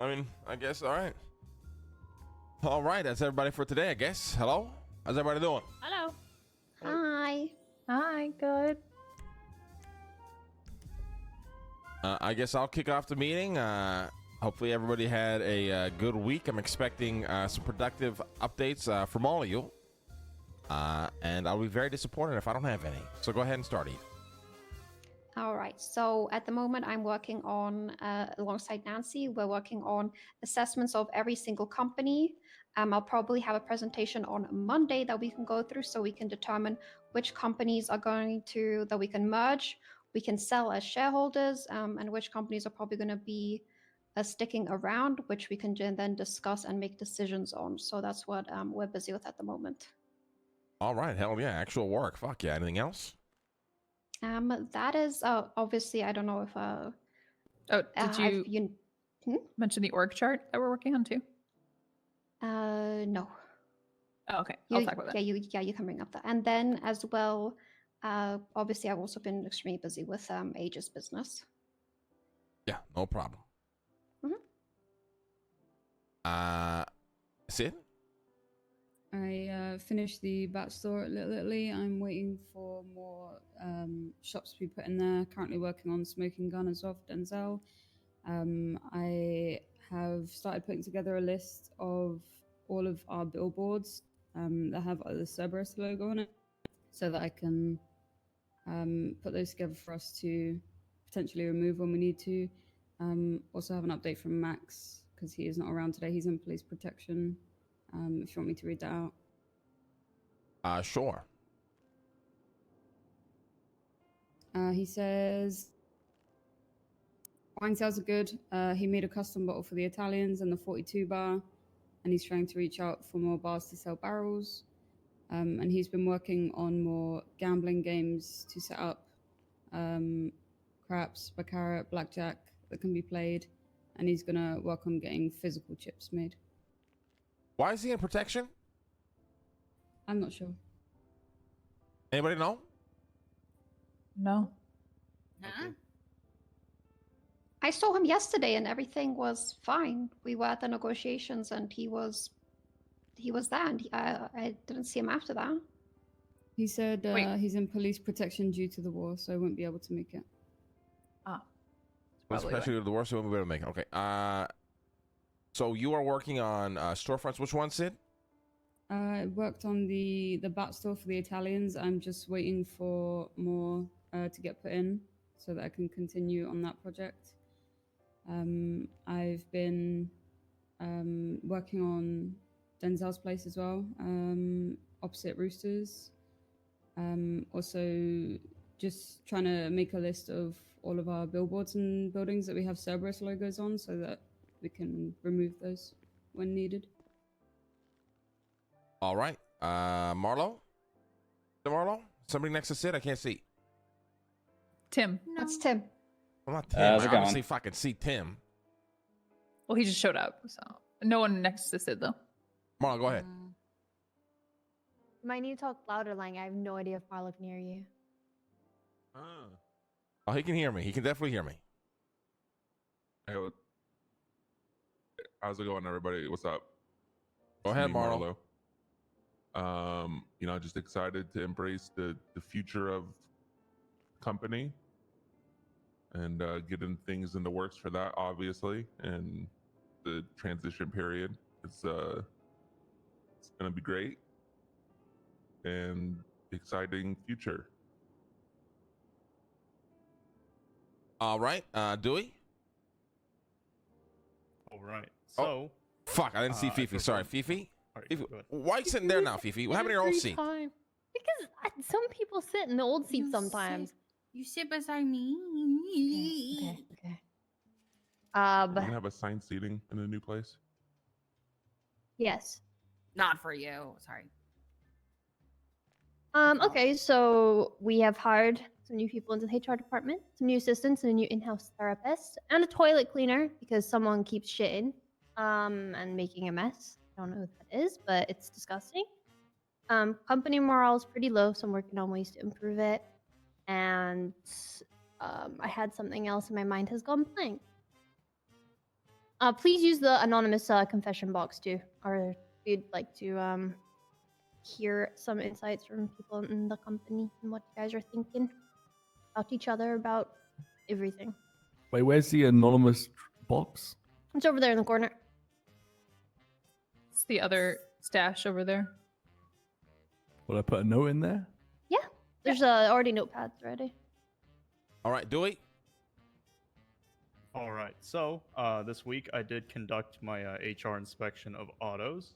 I mean, I guess. All right. All right. That's everybody for today, I guess. Hello. How's everybody doing? Hello. Hi. Hi, good. I guess I'll kick off the meeting. Hopefully everybody had a good week. I'm expecting some productive updates from all of you. And I'll be very disappointed if I don't have any. So go ahead and start, Eve. All right. So at the moment, I'm working on, alongside Nancy, we're working on assessments of every single company. I'll probably have a presentation on Monday that we can go through so we can determine which companies are going to, that we can merge, we can sell as shareholders, and which companies are probably going to be sticking around, which we can then discuss and make decisions on. So that's what we're busy with at the moment. All right. Hell yeah. Actual work. Fuck yeah. Anything else? That is obviously, I don't know if Did you mention the org chart that we're working on too? No. Oh, okay. I'll talk about that. Yeah, you can bring up that. And then as well, obviously I've also been extremely busy with Aegis business. Yeah, no problem. Sid? I finished the bat store at Little Italy. I'm waiting for more shops to be put in there. Currently working on Smoking Gun as well for Denzel. I have started putting together a list of all of our billboards that have the Cerberus logo on it, so that I can put those together for us to potentially remove when we need to. Also have an update from Max, because he is not around today. He's in police protection. If you want me to read that out. Sure. He says wine sales are good. He made a custom bottle for the Italians and the 42 bar, and he's trying to reach out for more bars to sell barrels. And he's been working on more gambling games to set up craps, baccarat, blackjack that can be played, and he's gonna work on getting physical chips made. Why is he in protection? I'm not sure. Anybody know? No. Huh? I saw him yesterday and everything was fine. We were at the negotiations and he was there, and I didn't see him after that. He said he's in police protection due to the war, so I won't be able to make it. Especially the worst, so we won't be able to make it. Okay. So you are working on storefronts. Which one, Sid? I worked on the bat store for the Italians. I'm just waiting for more to get put in so that I can continue on that project. I've been working on Denzel's place as well, opposite Roosters. Also just trying to make a list of all of our billboards and buildings that we have Cerberus logos on so that we can remove those when needed. All right. Marlo? Marlo? Somebody next to Sid? I can't see. Tim. No. That's Tim. I'm not Tim. How's I it going? obviously fucking see Tim. Well, he just showed up, so no one next to Sid though. Marlo, go ahead. Might need to talk louder, Lang. I have no idea if Marlo can hear you. Oh, he can hear me. He can definitely hear me. Hey, how's it going, everybody? What's up? Go ahead, Marlo. Just excited to embrace the future of the company and getting things in the works for that, obviously, and the transition period. It's gonna be great and exciting future. All right, Dewey? All right. So, fuck, I didn't see Fifi. Sorry, Fifi? Right, Fifi, why are you sitting there now, Fifi? What happened to your old seat? Because some people sit in the old seat sometimes. You sit beside me. Okay. We're gonna have assigned seating in the new place. Yes. Not for you. Sorry. Okay, so we have hired some new people into the HR department, some new assistants, and a new in-house therapist, and a toilet cleaner because someone keeps shitting and making a mess. I don't know who that is, but it's disgusting. Company morale is pretty low, so I'm working on ways to improve it. And I had something else and my mind has gone blank. Please use the anonymous confession box too, or we'd like to hear some insights from people in the company and what you guys are thinking about each other, about everything. Wait, where's the anonymous box? It's over there in the corner. It's the other stash over there. Will I put a note in there? Yeah, there's already notepads ready. All right, Dewey. All right, so this week I did conduct my HR inspection of autos.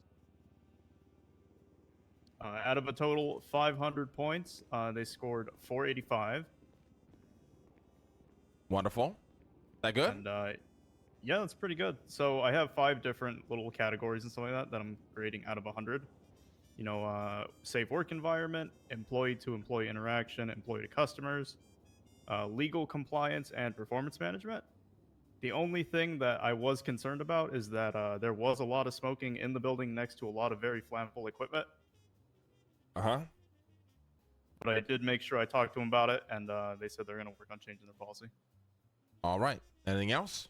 Out of a total 500 points, they scored 485. Wonderful. That good? And yeah, that's pretty good. So I have 5 different little categories and stuff like that I'm grading out of 100. You know, safe work environment, employee-to-employee interaction, employee-to-customers, legal compliance, and performance management. The only thing that I was concerned about is that there was a lot of smoking in the building next to a lot of very flammable equipment. Uh-huh. But I did make sure I talked to them about it, and they said they're going to work on changing their policy. All right. Anything else?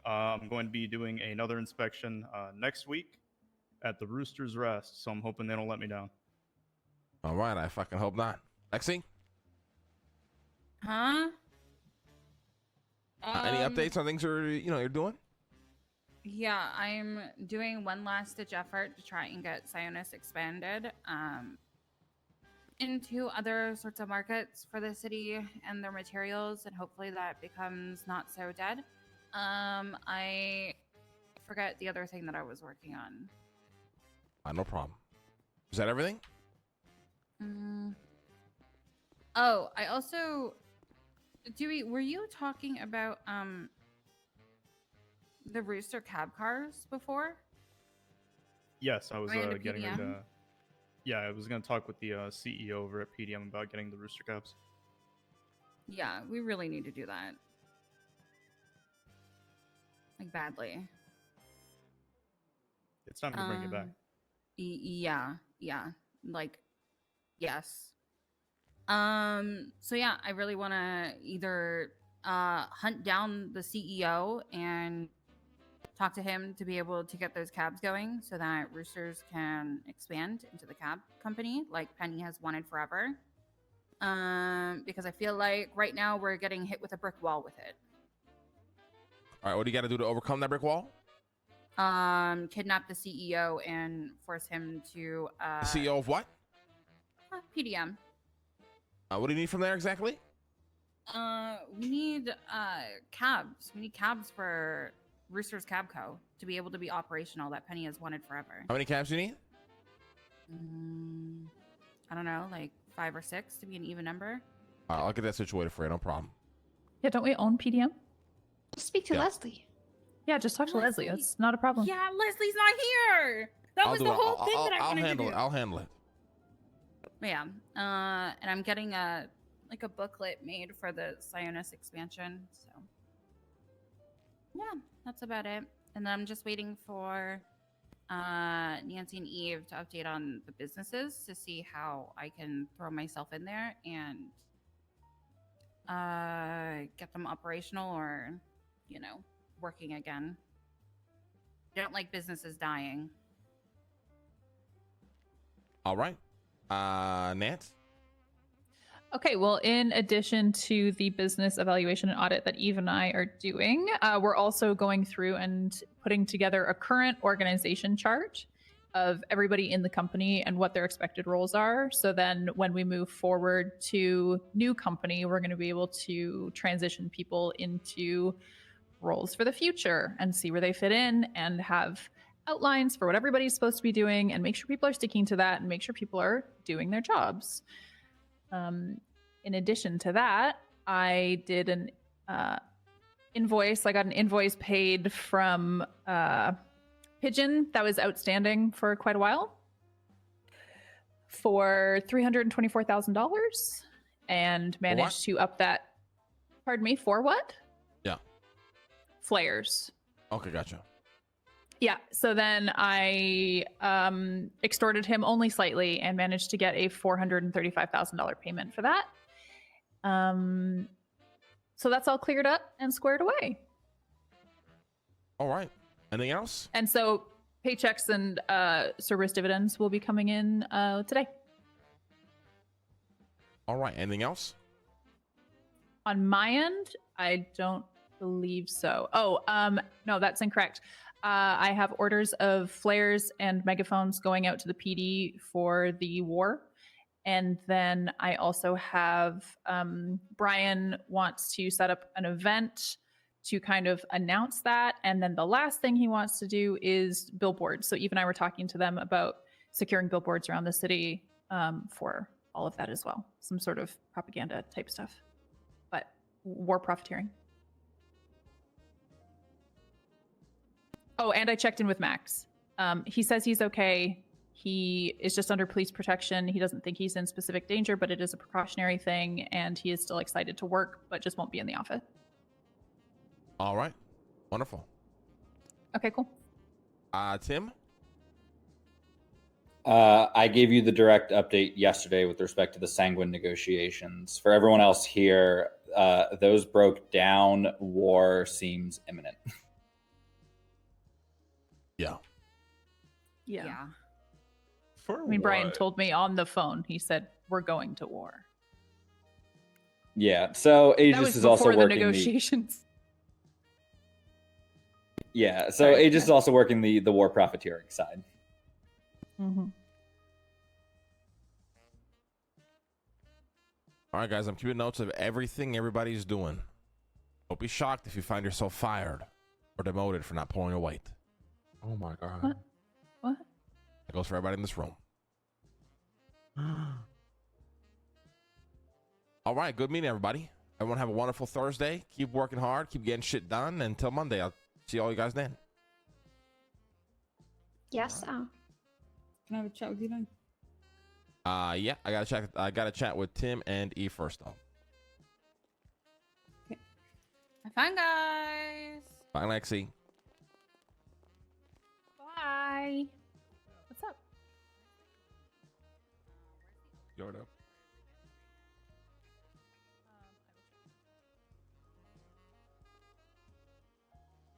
I'm going to be doing another inspection next week at the Rooster's Rest, so I'm hoping they don't let me down. All right. I fucking hope not. Lexi? Huh? Any updates on things you're doing? Yeah, I'm doing one last ditch effort to try and get Sionis expanded into other sorts of markets for the city and their materials, and hopefully that becomes not so dead. I forget the other thing that I was working on. No problem. Is that everything? Oh, I also... Dewey, were you talking about the Rooster cab cars before? Yes, I was Going into getting ready PDM? to... Yeah, I was going to talk with the CEO over at PDM about getting the Rooster cabs. Yeah, we really need to do that. Like, badly. It's time to bring it back. Yeah. Like, yes. So yeah, I really want to either hunt down the CEO and talk to him to be able to get those cabs going so that Roosters can expand into the cab company like Penny has wanted forever. Because I feel like right now we're getting hit with a brick wall with it. All right. What do you got to do to overcome that brick wall? Kidnap the CEO and force him to The CEO of what? PDM. What do you need from there exactly? We need cabs. We need cabs for Rooster's Cab Co. to be able to be operational that Penny has wanted forever. How many cabs do you need? I don't know, like 5 or 6 to be an even number. All right, I'll get that situated for you. No problem. Yeah, don't we own PDM? Just speak to Yeah. Leslie. Yeah, just talk to Leslie. That's not a problem. Yeah, Leslie's not here. That was the whole thing that I wanted to do. I'll handle it. Yeah. And I'm getting a booklet made for the Sionis expansion. So yeah, that's about it. And then I'm just waiting for Nancy and Eve to update on the businesses to see how I can throw myself in there and get them operational or, working again. I don't like businesses dying. All right. Nance? Okay, well, in addition to the business evaluation and audit that Eve and I are doing, we're also going through and putting together a current organization chart of everybody in the company and what their expected roles are. So then when we move forward to new company, we're going to be able to transition people into roles for the future and see where they fit in and have outlines for what everybody's supposed to be doing and make sure people are sticking to that and make sure people are doing their jobs. In addition to that, I did an invoice. I got an invoice paid from Pigeon that was outstanding for quite a while for $324,000 and managed to up that. Pardon me, for what? Yeah. Flares. Okay, gotcha. Yeah, so then I extorted him only slightly and managed to get a $435,000 payment for that. So that's all cleared up and squared away. All right. Anything else? And so paychecks and service dividends will be coming in today. All right. Anything else? On my end, I don't believe so. Oh, no, that's incorrect. I have orders of flares and megaphones going out to the PD for the war. And then I also have Brian wants to set up an event to kind of announce that. And then the last thing he wants to do is billboards. So Eve and I were talking to them about securing billboards around the city for all of that as well. Some sort of propaganda type stuff, but war profiteering. Oh, and I checked in with Max. He says he's okay. He is just under police protection. He doesn't think he's in specific danger, but it is a precautionary thing, and he is still excited to work, but just won't be in the office. All right. Wonderful. Okay, cool. Tim? I gave you the direct update yesterday with respect to the Sanguine negotiations. For everyone else here, those broke down. War seems imminent. Yeah. Yeah. For I mean, Brian what? told me on the phone, he said, we're going to war. Yeah, so That Aegis was is also before the working negotiations. Yeah, so Sorry, Aegis is also working the war profiteering side. Mm-hmm. All right, guys, I'm keeping notes of everything everybody's doing. Don't be shocked if you find yourself fired or demoted for not pulling your weight. Oh my god. What? That goes for everybody in this room. All right, good meeting, everybody. Everyone have a wonderful Thursday. Keep working hard. Keep getting shit done. Until Monday, I'll see all you guys then. Yes. Can I have a chat with you then? Yeah, I gotta chat with Tim and E first, though. Have fun, guys. Bye, Lexi. Bye. What's up? Yoda.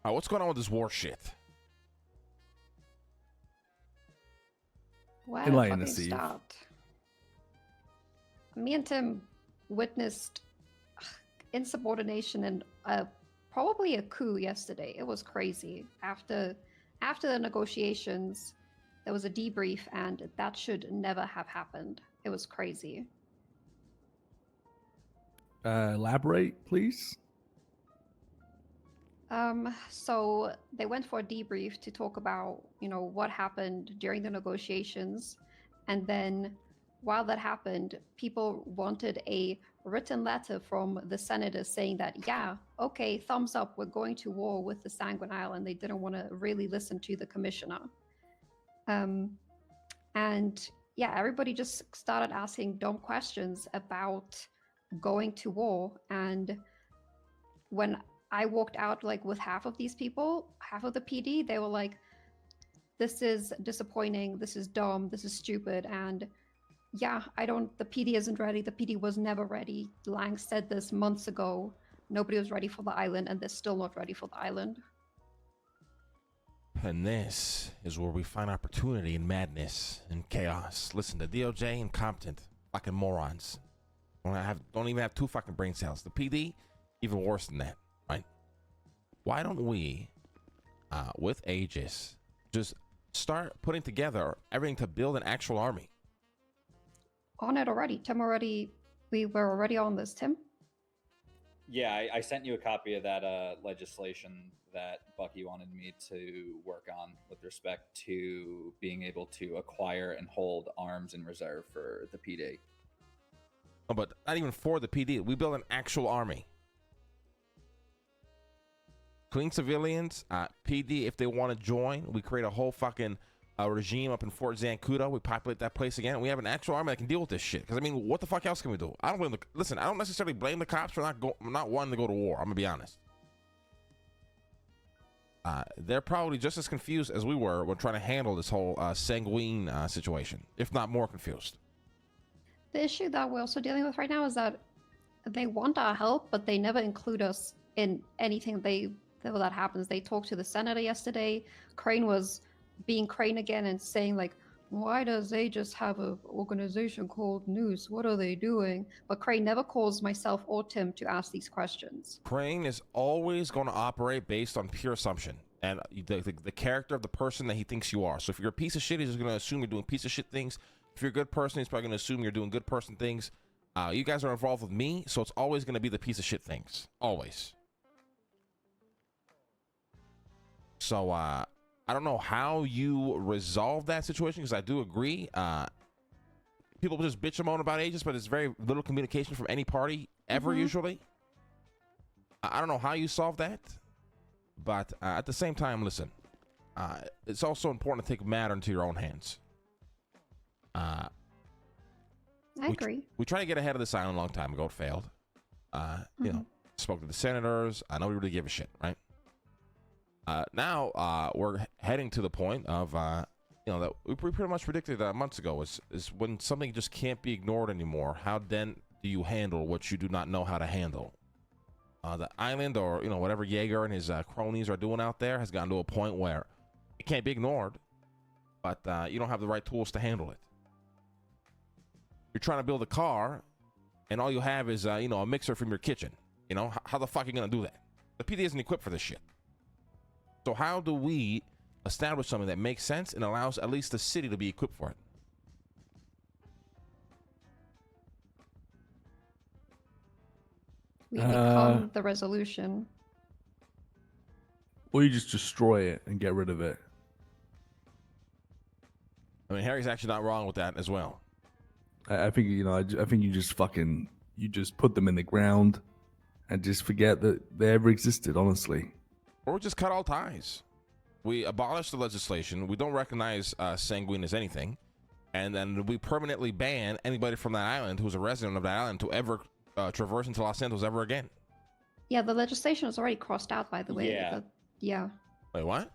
All right, what's going on with this war shit? Where Enlighten fucking us, Eve. start? Me and Tim witnessed insubordination and probably a coup yesterday. It was crazy. After the negotiations, there was a debrief, and that should never have happened. It was crazy. Elaborate, please. So they went for a debrief to talk about, what happened during the negotiations. And then while that happened, people wanted a written letter from the senators saying that, yeah, okay, thumbs up, we're going to war with the Sanguine Isle. And they didn't want to really listen to the commissioner. And yeah, everybody just started asking dumb questions about going to war. And when I walked out with half of these people, half of the PD, they were like, this is disappointing, this is dumb, this is stupid. And yeah, the PD isn't ready. The PD was never ready. Lang said this months ago. Nobody was ready for the island, and they're still not ready for the island. And this is where we find opportunity in madness and chaos. Listen, the DOJ, incompetent, fucking morons. Don't even have 2 fucking brain cells. The PD, even worse than that, right? Why don't we, with Aegis, just start putting together everything to build an actual army? On it already. We were already on this, Tim. Yeah, I sent you a copy of that legislation that Bucky wanted me to work on with respect to being able to acquire and hold arms in reserve for the PD. Oh, but not even for the PD. We build an actual army. Clean civilians, PD, if they want to join, we create a whole fucking regime up in Fort Zancudo. We populate that place again. And we have an actual army that can deal with this shit. Because, I mean, what the fuck else can we do? I don't necessarily blame the cops for not wanting to go to war. I'm going to be honest. They're probably just as confused as we were when trying to handle this whole sanguine situation, if not more confused. The issue that we're also dealing with right now is that they want our help, but they never include us in anything they whenever that happens. They talked to the senator yesterday. Crane was being Crane again and saying like, why does they just have an organization called Noose? What are they doing? But Crane never calls myself or Tim to ask these questions. Crane is always going to operate based on pure assumption and the character of the person that he thinks you are. So if you're a piece of shit, he's going to assume you're doing piece of shit things. If you're a good person, he's probably going to assume you're doing good person things. You guys are involved with me, so it's always going to be the piece of shit things. Always. So, I don't know how you resolve that situation, because I do agree. People just bitch and moan about agents, but it's very little communication from any party ever, usually. I don't know how you solve that, but at the same time, listen, it's also important to take a matter into your own hands. I agree. We tried to get ahead of this island a long time ago. It failed. You know, spoke to the senators. I know we really give a shit, right? Now we're heading to the point of, you know, that we pretty much predicted months ago is when something just can't be ignored anymore. How then do you handle what you do not know how to handle? The island, or, you know, whatever Jaeger and his cronies are doing out there, has gotten to a point where it can't be ignored, but you don't have the right tools to handle it. You're trying to build a car, and all you have is, you know, a mixer from your kitchen. You know, how the fuck are you going to do that? The PD isn't equipped for this shit. So how do we establish something that makes sense and allows at least the city to be equipped for it? We become the resolution. Or you just destroy it and get rid of it. I mean, Harry's actually not wrong with that as well. I think, you know, I think you just put them in the ground and just forget that they ever existed, honestly. Or just cut all ties. We abolish the legislation. We don't recognize Sanguine as anything. And then we permanently ban anybody from that island who's a resident of that island to ever traverse into Los Santos ever again. Yeah, the legislation is already crossed out, by the way. Yeah. Yeah. Wait, what?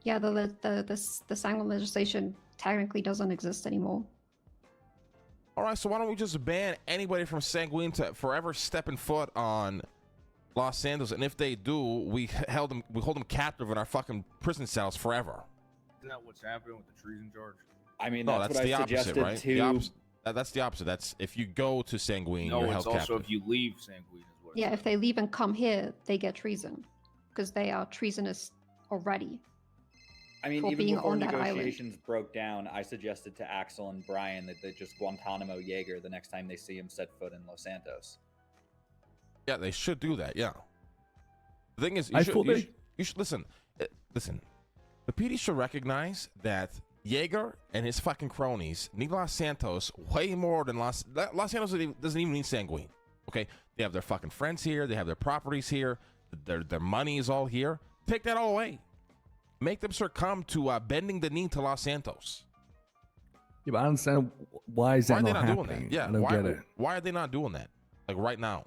Yeah, the Sanguine legislation technically doesn't exist anymore. All right, so why don't we just ban anybody from Sanguine to forever stepping foot on Los Santos, and if they do, we hold them captive in our fucking prison cells forever. Isn't that what's happening with the treason charge? I mean, No, that's that's what the I opposite, suggested right? too. That's the opposite. That's if you go to Sanguine, No, you're it's held also captive. if you leave Sanguine as well. Yeah, if they leave and come here, they get treason. Because they are treasonous already. I mean, for even being before on that island. negotiations broke down, I suggested to Axel and Brian that they just Guantanamo Jaeger the next time they see him set foot in Los Santos. Yeah, they should do that. Yeah. The thing is, I you should listen. Listen, the PD should recognize that Jaeger and his fucking cronies need Los Santos way more than Los Santos doesn't even need Sanguine. Okay, they have their fucking friends here. They have their properties here. Their money is all here. Take that all away. Make them succumb to bending the knee to Los Santos. Yeah, but I understand why is that Why are they not not happening? doing that? Yeah, I don't get it. Why are they not doing that? Like right now.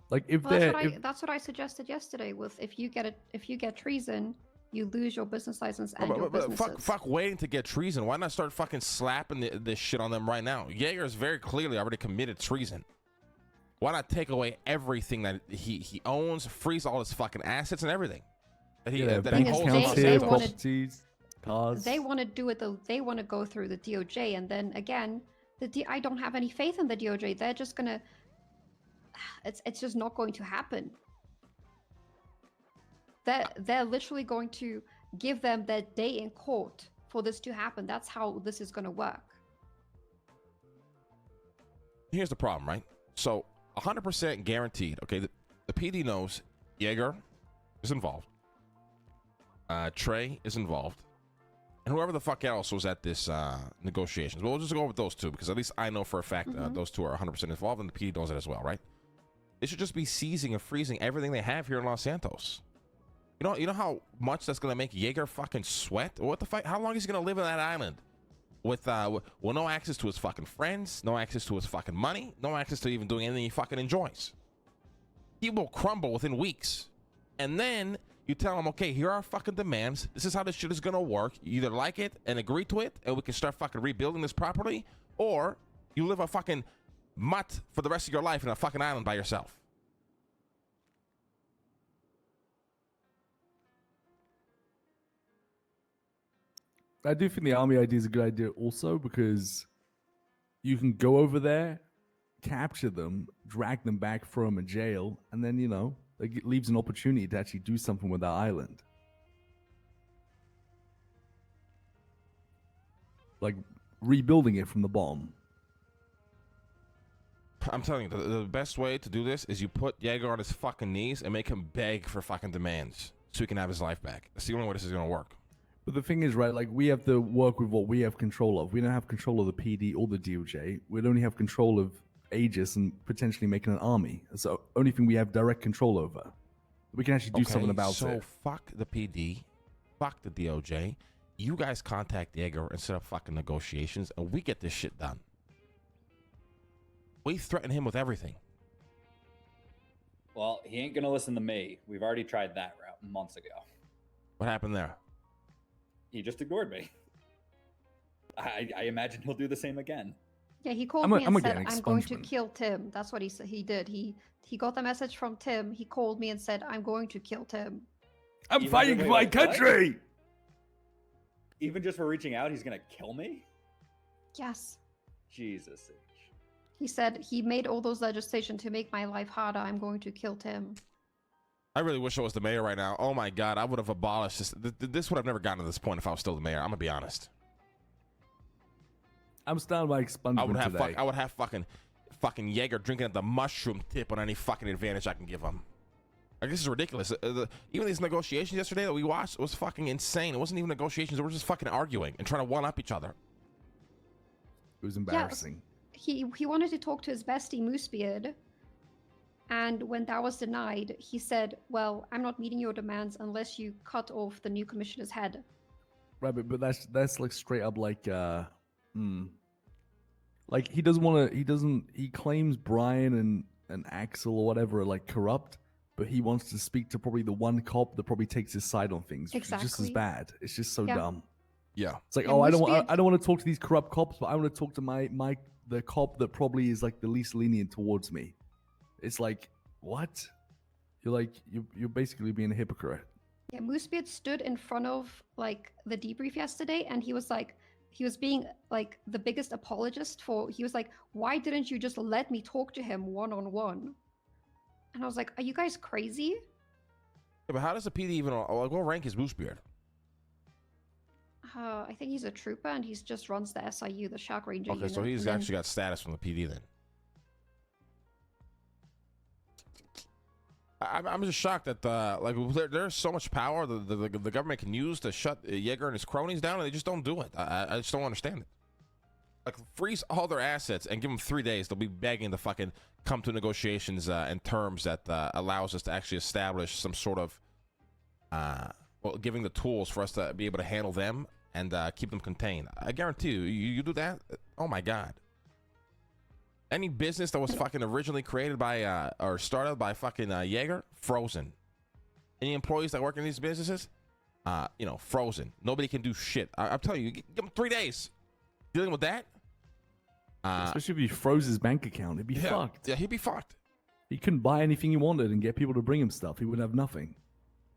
Like if Well, they're that's what I suggested yesterday. With if you get treason, you lose your business license and your But businesses. fuck waiting to get treason. Why not start fucking slapping this shit on them right now? Jaeger is very clearly already committed treason. Why not take away everything that he owns, freeze all his fucking assets and everything that he bank holds in accounts Los here, Santos? properties, cars. They want to do it. They want to go through the DOJ, and then again, I don't have any faith in the DOJ. They're just gonna. It's just not going to happen. They're literally going to give them their day in court for this to happen. That's how this is going to work. Here's the problem, right? So 100% guaranteed. Okay, the PD knows Jaeger is involved. Trey is involved. And whoever the fuck else was at this negotiations. Well, we'll just go with those two because at least I know for a fact those two are 100% involved, and the PD knows it as well, right? They should just be seizing and freezing everything they have here in Los Santos. You know how much that's gonna make Jaeger fucking sweat? What the fuck? How long is he gonna live on that island with no access to his fucking friends, no access to his fucking money, no access to even doing anything he fucking enjoys? He will crumble within weeks, and then you tell him, okay, here are our fucking demands. This is how this shit is gonna work. You either like it and agree to it, and we can start fucking rebuilding this property, or you live a fucking mutt for the rest of your life in a fucking island by yourself. I do think the army idea is a good idea also because you can go over there, capture them, drag them back, throw them in jail, and then, it leaves an opportunity to actually do something with that island. Like rebuilding it from the bottom. I'm telling you, the best way to do this is you put Jaeger on his fucking knees and make him beg for fucking demands so he can have his life back. That's the only way this is gonna work. But the thing is, right, like we have to work with what we have control of. We don't have control of the PD or the DOJ. We'd only have control of Aegis and potentially making an army. That's the only thing we have direct control over. We can actually do something about it. So fuck the PD, fuck the DOJ. You guys contact Jaeger and set up fucking negotiations and we get this shit done. We threaten him with everything. Well, he ain't gonna listen to me. We've already tried that route months ago. What happened there? He just ignored me. I imagine he'll do the same again. Yeah, he called me and said, "I'm going to kill Tim." That's what he said. He did. He got a message from Tim. He called me and said, "I'm going to kill Tim." I'm fighting for my country. What? Even just for reaching out, he's gonna kill me? Yes. Jesus. He said he made all those legislation to make my life harder. I'm going to kill Tim. I really wish I was the mayor right now. Oh my God, I would have abolished this. This would have never gotten to this point if I was still the mayor. I'm gonna be honest. I'm starting my expungement today. I would have fucking Jaeger drinking at the mushroom tip on any fucking advantage I can give him. Like, this is ridiculous. Even these negotiations yesterday that we watched was fucking insane. It wasn't even negotiations. They were just fucking arguing and trying to one up each other. It was embarrassing. Yeah, he wanted to talk to his bestie Moosebeard, and when that was denied, he said, "Well, I'm not meeting your demands unless you cut off the new commissioner's head." Right, but that's like straight up like like he doesn't want to. He claims Brian and Axel or whatever are like corrupt, but he wants to speak to probably the one cop that probably takes his side on things, which is just as bad. It's just so dumb. Yeah, it's like, I don't want to talk to these corrupt cops, but I want to talk to the cop that probably is like the least lenient towards me. It's like, what? You're basically being a hypocrite. Yeah, Moosebeard stood in front of like the debrief yesterday, and he was being like the biggest apologist for. He was like, "Why didn't you just let me talk to him one-on-one?" And I was like, "Are you guys crazy?" Yeah, but how does the PD even like what rank is Moosebeard? I think he's a trooper, and he just runs the SIU, the Shark Ranger Okay, unit. so he's actually got status from the PD then. I'm just shocked that like there's so much power the government can use to shut Jaeger and his cronies down, and they just don't do it. I just don't understand it. Like, freeze all their assets and give them 3 days. They'll be begging to fucking come to negotiations and terms that allows us to actually establish some sort of giving the tools for us to be able to handle them and keep them contained. I guarantee you do that. Oh my God. Any business that was fucking originally created by or started by fucking Jaeger, frozen. Any employees that work in these businesses, frozen. Nobody can do shit. I'm telling you, give them 3 days. Dealing with that. Especially if he froze his bank account, he'd be fucked. Yeah, he'd be fucked. He couldn't buy anything he wanted and get people to bring him stuff. He would have nothing.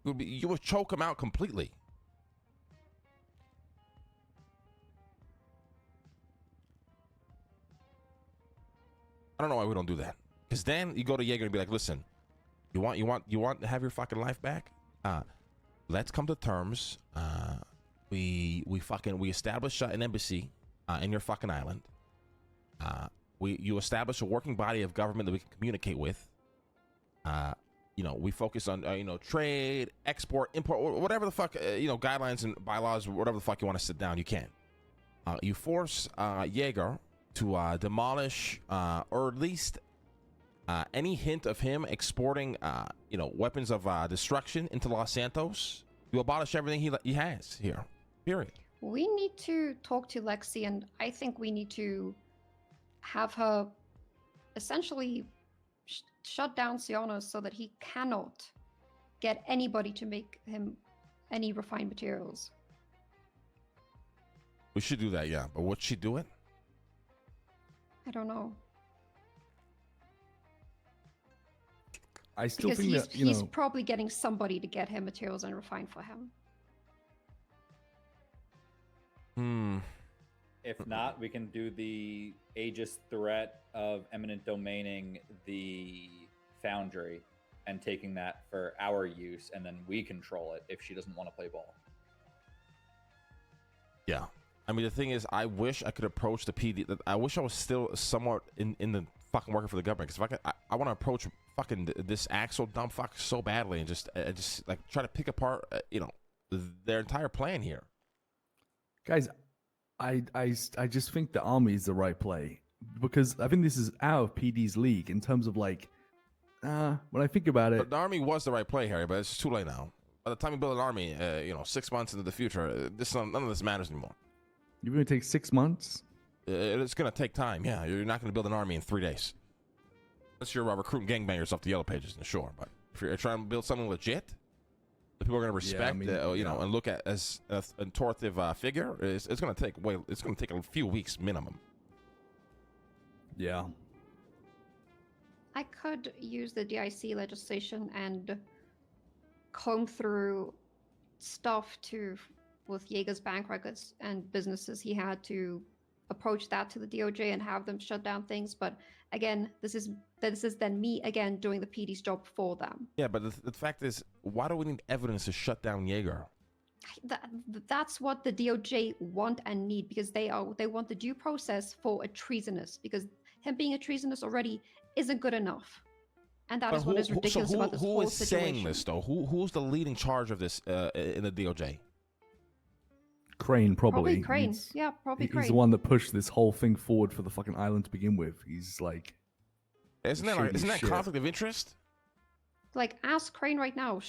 You would choke him out completely. I don't know why we don't do that. Because then you go to Jaeger and be like, "Listen, you want to have your fucking life back? Let's come to terms. We establish an embassy in your fucking island. You establish a working body of government that we can communicate with. We focus on trade, export, import, whatever the fuck guidelines and bylaws, whatever the fuck you want to sit down. You can. You force Jaeger to demolish or at least any hint of him exporting weapons of destruction into Los Santos. You abolish everything he has here. Period. We need to talk to Lexi, and I think we need to have her essentially shut down Sionis so that he cannot get anybody to make him any refined materials. We should do that, yeah. But would she do it? I don't know. I still because think he's probably getting somebody to get him materials and refine for him. If not, we can do the Aegis threat of eminent domaining the Foundry and taking that for our use, and then we control it if she doesn't want to play ball. Yeah. I mean, the thing is, I wish I could approach the PD. I wish I was still somewhat in the fucking working for the government. Because if I want to approach fucking this Axel dumb fuck so badly and just like try to pick apart, their entire plan here. Guys, I just think the army is the right play, because I think this is out of PD's league in terms of like, when I think about it, The army was the right play, Harry, but it's too late now. By the time you build an army, 6 months into the future, none of this matters anymore. you're going to take 6 months. It's going to take time. Yeah, you're not going to build an army in 3 days. Unless you're recruiting gangbangers off the yellow pages, sure. But if you're trying to build something legit, that people are going to respect, and look at as an authoritative figure, it's going to take It's going to take a few weeks minimum. Yeah. I could use the DIC legislation and comb through stuff with Jaeger's bank records and businesses he had to approach that to the DOJ and have them shut down things. But again, this is then me again doing the PD's job for them. Yeah, but the fact is, why do we need evidence to shut down Jaeger? That's what the DOJ want and need, because they want the due process for a treasonous, because him being a treasonous already isn't good enough. And that is what is ridiculous about this whole situation. Who is saying this, though? Who's the leading charge of this in the DOJ? Crane, probably. Crane. Probably Crane. He's the one that pushed this whole thing forward for the fucking island to begin with. He's like... Isn't that conflict of interest? Like, ask Crane right now.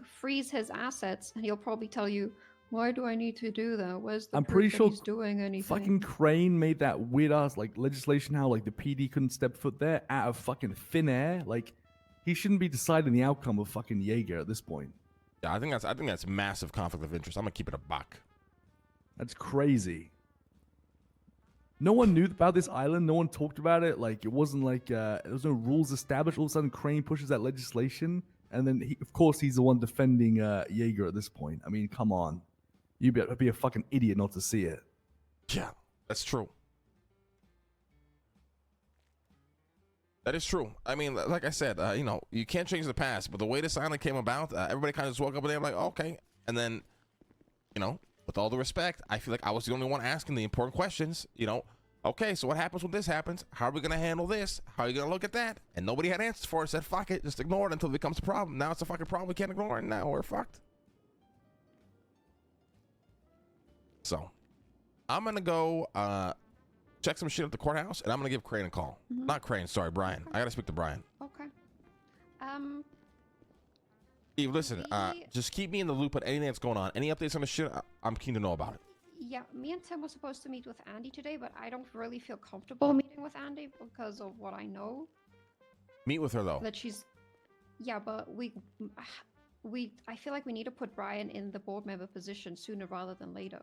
Freeze his assets, and he'll probably tell you, why do I need to do that? Where's the I'm proof pretty that sure he's doing anything? fucking Crane made that weird ass legislation how the PD couldn't step foot there out of fucking thin air. Like, he shouldn't be deciding the outcome of fucking Jaeger at this point. Yeah, I think that's massive conflict of interest. I'm gonna keep it a buck. That's crazy. No one knew about this island. No one talked about it. Like, it wasn't like there was no rules established. All of a sudden, Crane pushes that legislation, and then of course he's the one defending Jaeger at this point. I mean, come on, you better be a fucking idiot not to see it. Yeah, that's true. That is true. I mean, like I said, you can't change the past, but the way this island came about, everybody kind of just woke up and they were like, oh, okay, and then, with all the respect, I feel like I was the only one asking the important questions. Okay, so what happens when this happens? How are we going to handle this? How are you going to look at that? And nobody had answers for it. Said, fuck it, just ignore it until it becomes a problem. Now it's a fucking problem. We can't ignore it. Now we're fucked. So, I'm going to go check some shit at the courthouse, and I'm going to give Crane a call. Mm-hmm. Not Crane, sorry, Brian. Okay. I got to speak to Brian. Okay. Eve, listen, just keep me in the loop on anything that's going on. Any updates on the shit, I'm keen to know about it. Yeah, me and Tim were supposed to meet with Andy today, but I don't really feel comfortable meeting with Andy because of what I know. Meet with her, though. That she's... Yeah, but I feel like we need to put Brian in the board member position sooner rather than later.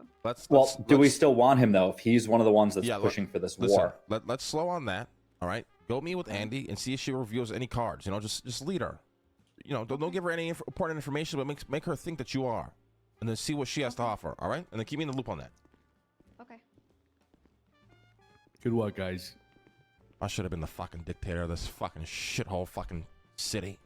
Do we still want him, though, if he's one of the ones that's pushing for this war? Let's slow on that, all right? Go meet with Andy and see if she reveals any cards. Just lead her. Don't give her any important information, but make her think that you are. And then see what she has to offer, all right? And then keep me in the loop on that. Okay. Good work, guys. I should have been the fucking dictator of this fucking shithole fucking city.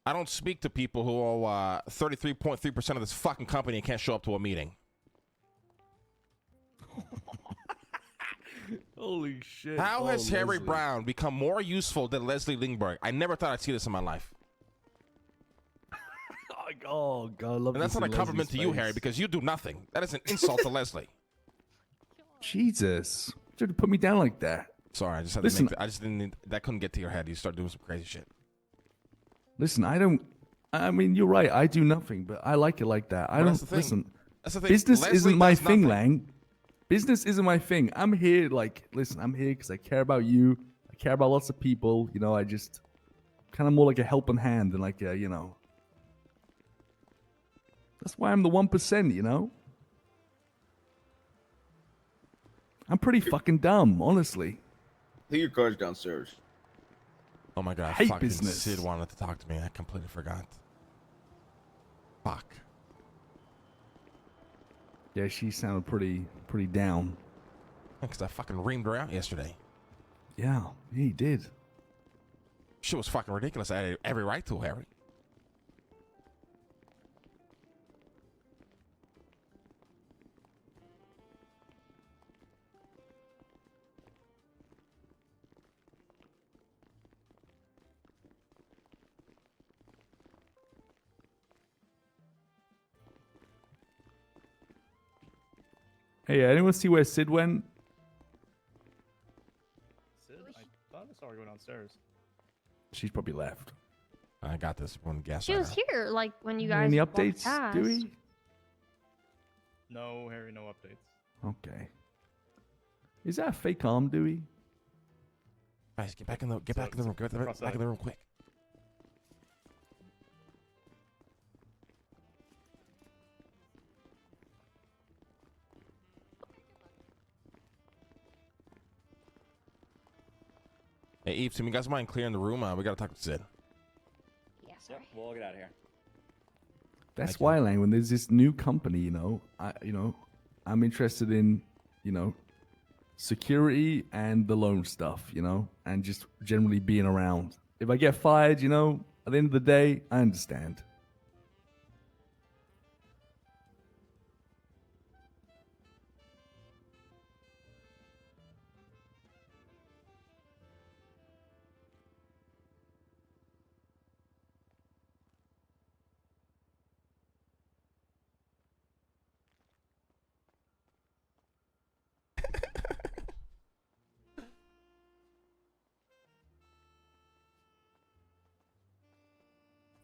I don't speak to people who owe 33.3% of this fucking company and can't show up to a meeting. Holy shit. How has Harry Brown become more useful than Leslie Lingberg? I never thought I'd see this in my life. Oh, God, I love And that's to not a see compliment to Leslie's you, face. Harry, because you do nothing. That is an insult to Leslie. Jesus. You should have put me down like that. Sorry, I just had Listen, to make I just didn't. That couldn't get to your head. You start doing some crazy shit. Listen, I mean, you're right. I do nothing, but I like it like that. That's the thing. That's the thing. Business Leslie isn't my does thing, nothing. Lang. Business isn't my thing. I'm here, listen, I'm here because I care about you. I care about lots of people. I just kind of more like a helping hand than like a, That's why I'm the 1%, I'm pretty fucking dumb, honestly. Leave your cards downstairs. Oh my god, Hate fucking business. Sid wanted to talk to me. I completely forgot. Fuck. Yeah, she sounded pretty down. Because I fucking reamed her out yesterday. Yeah, he did. Shit was fucking ridiculous. I had every right to, Harry. Hey, anyone see where Sid went? Sid, I thought I saw her go downstairs. She's probably left. I got this one gas. She was here, like, when you guys Any walked updates, past. Dewey? No, Harry, no updates. Okay. Is that a fake arm, Dewey? Guys, get back in the room. Get back in the back in the room quick. Hey, Eve, so you guys mind clearing the room? We gotta talk to Sid. Yeah, Yep, sorry. we'll all get out of here. That's why, Lang, when there's this new company, I'm interested in, security and the loan stuff, and just generally being around. If I get fired, at the end of the day, I understand.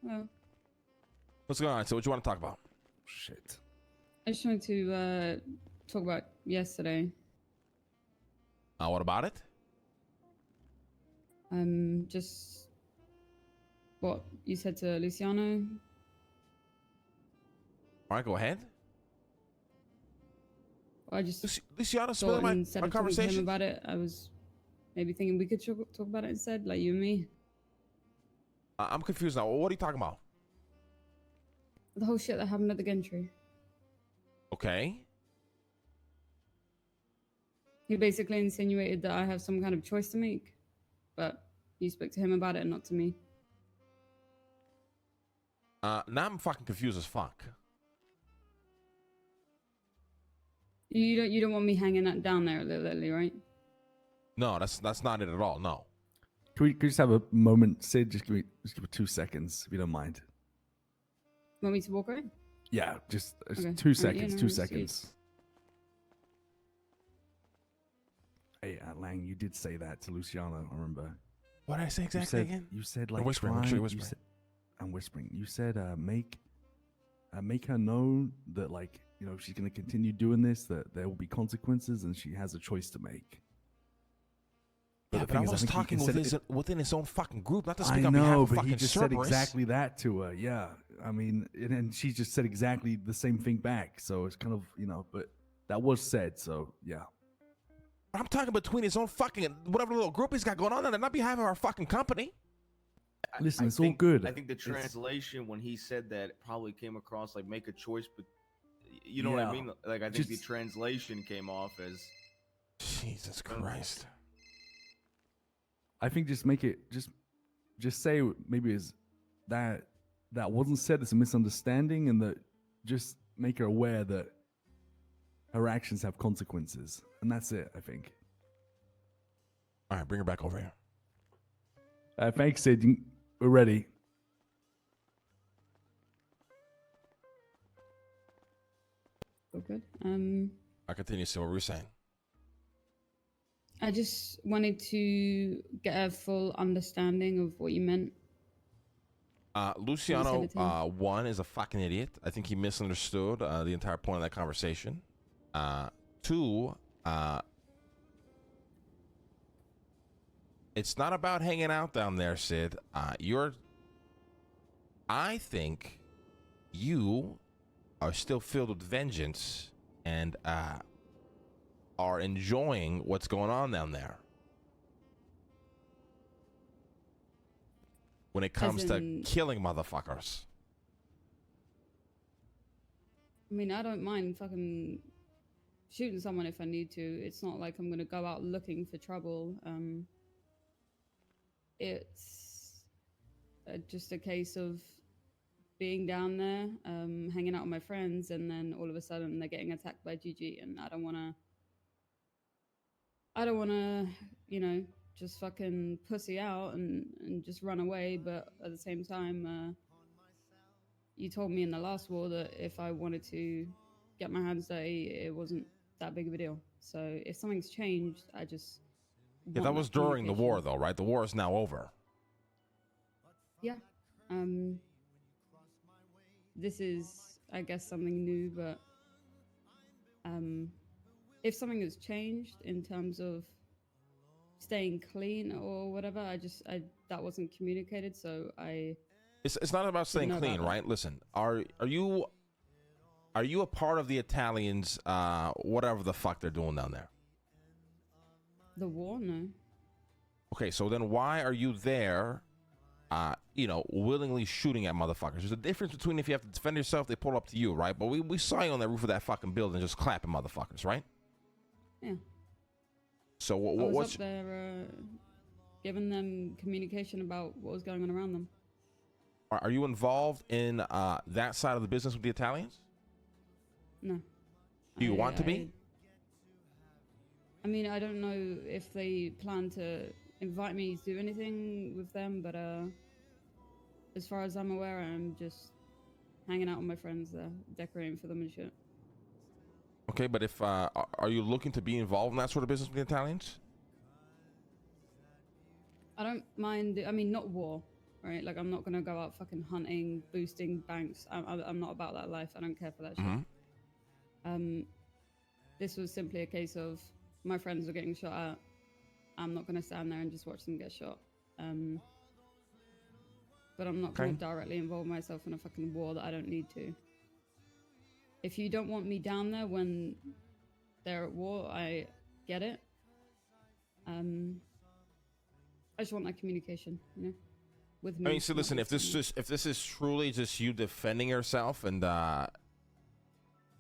Well, What's going on? So, what you want to talk about? Shit. I just wanted to talk about yesterday. What about it? Just what you said to Luciano. All right, go ahead. I just Luciano, thought spill my instead of talking to him conversation. about it, I was maybe thinking we could talk about it instead, like you and me. I'm confused now. What are you talking about? The whole shit that happened at the Gentry. Okay. He basically insinuated that I have some kind of choice to make, but you spoke to him about it and not to me. Now I'm fucking confused as fuck. You don't want me hanging that down there literally, right? No, that's not it at all. No. Can we just have a moment, Sid? Just give me 2 seconds, if you don't mind. Want me to walk away? Yeah, just Okay. 2 Yeah, seconds. no, 2 it's- seconds. Hey, Lang, you did say that to Luciano. I remember. What did I say exactly again? You said I'm like whispering. Make try- sure you're you whispering. said- I'm whispering. You said make her know that she's gonna continue doing this. That there will be consequences, and she has a choice to make. Yeah, the but I thing is, was think he talking said within his own fucking group, not to I speak on behalf know, of but fucking he just said Cerberus. exactly that to her. Yeah, I mean, and she just said exactly the same thing back. So it's kind of but that was said. So yeah. I'm talking between his own fucking whatever little group he's got going on, and not behalf of our fucking company. Listen, it's think- all good. I think the It's- translation when he said that it probably came across like make a choice, but you know what Yeah. I mean? Like I think the Just- translation came off as Jesus Christ. I think just make it just say maybe is that wasn't said. It's a misunderstanding, and that just make her aware that her actions have consequences, and that's it. I think. All right, bring her back over here. Thanks, Sid. We're ready. All good. I continue. So what were we saying? I just wanted to get a full understanding of what you meant. Luciano, said it to him. one, is a fucking idiot. I think he misunderstood the entire point of that conversation. Two, it's not about hanging out down there, Sid. I think you are still filled with vengeance and are enjoying what's going on down there. when it comes to in- killing motherfuckers. I mean, I don't mind fucking shooting someone if I need to. It's not like I'm gonna go out looking for trouble. It's just a case of being down there, hanging out with my friends, and then all of a sudden they're getting attacked by GG, and I don't wanna, you know, just fucking pussy out and just run away. But at the same time, you told me in the last war that if I wanted to get my hands dirty, it wasn't that big of a deal. So if something's changed, I just Yeah, that want was during the war, communication. though, right? The war is now over. Yeah. This is, I guess, something new, but if something has changed in terms of staying clean or whatever, that wasn't communicated, so It's not about staying know about clean, that. right? Listen, are you a part of the Italians? Whatever the fuck they're doing down there. The war, no. Okay, so then why are you there? You know, willingly shooting at motherfuckers. There's a difference between if you have to defend yourself, they pull up to you, right? But we saw you on the roof of that fucking building just clapping motherfuckers, right? Yeah. So I was what's up there giving them communication about what was going on around them. are you involved in that side of the business with the Italians? No. Do you want to be? I mean, I don't know if they plan to invite me to do anything with them, but as far as I'm aware, I'm just hanging out with my friends there, decorating for them and shit. Okay, but if are you looking to be involved in that sort of business with the Italians? I don't mind. I mean, not war, right? Like, I'm not gonna go out fucking hunting, boosting banks. I'm not about that life. I don't care for that shit. This was simply a case of my friends were getting shot at. I'm not gonna stand there and just watch them get shot. But I'm not gonna directly involve myself in a fucking war that I don't need to. If you don't want me down there when they're at war, I get it. I just want that communication, you know, with me. I mean, so not listen, with someone. if this is truly just you defending yourself and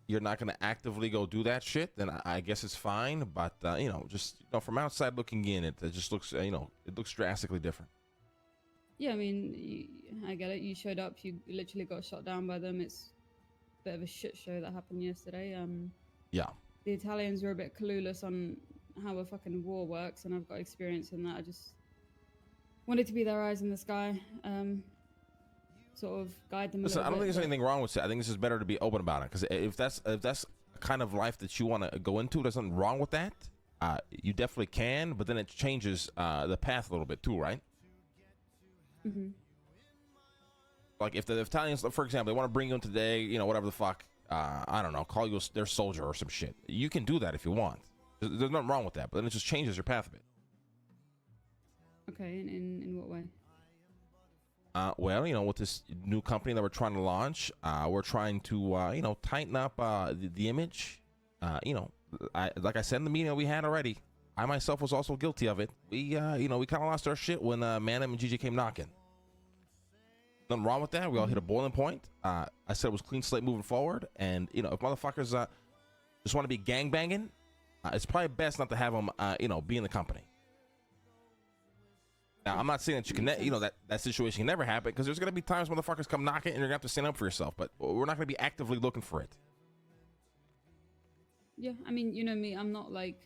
you're not going to actively go do that shit, then I guess it's fine. But you know, just from outside looking in, it just looks it looks drastically different. Yeah, I mean, I get it. You showed up. You literally got shot down by them. It's a bit of a shit show that happened yesterday. Yeah. The Italians were a bit clueless on how a fucking war works, and I've got experience in that. I just wanted to be their eyes in the sky, sort of guide them. Listen, I don't think there's anything wrong with it. I think it's just better to be open about it, because if that's a kind of life that you want to go into, there's nothing wrong with that. You definitely can, but then it changes the path a little bit too, right? Mm-hmm. Like if the Italians, for example, they want to bring you in today, you know, whatever the fuck, I don't know, call you their soldier or some shit. You can do that if you want. There's nothing wrong with that, but then it just changes your path a bit. Okay, in what way? Well, you know, with this new company that we're trying to launch, we're trying to, you know, tighten up the image. You know, like I said in the meeting that we had already, I myself was also guilty of it. We, you know, we kind of lost our shit when Manam and GG came knocking. Nothing wrong with that. We all hit a boiling point. I said it was clean slate moving forward, and you know, if motherfuckers just want to be gangbanging, it's probably best not to have them, you know, be in the company. Now, I'm not saying that you can, you know, that situation can never happen, because there's gonna be times motherfuckers come knocking and you're gonna have to stand up for yourself. But we're not gonna be actively looking for it. Yeah, I mean, you know me. I'm not like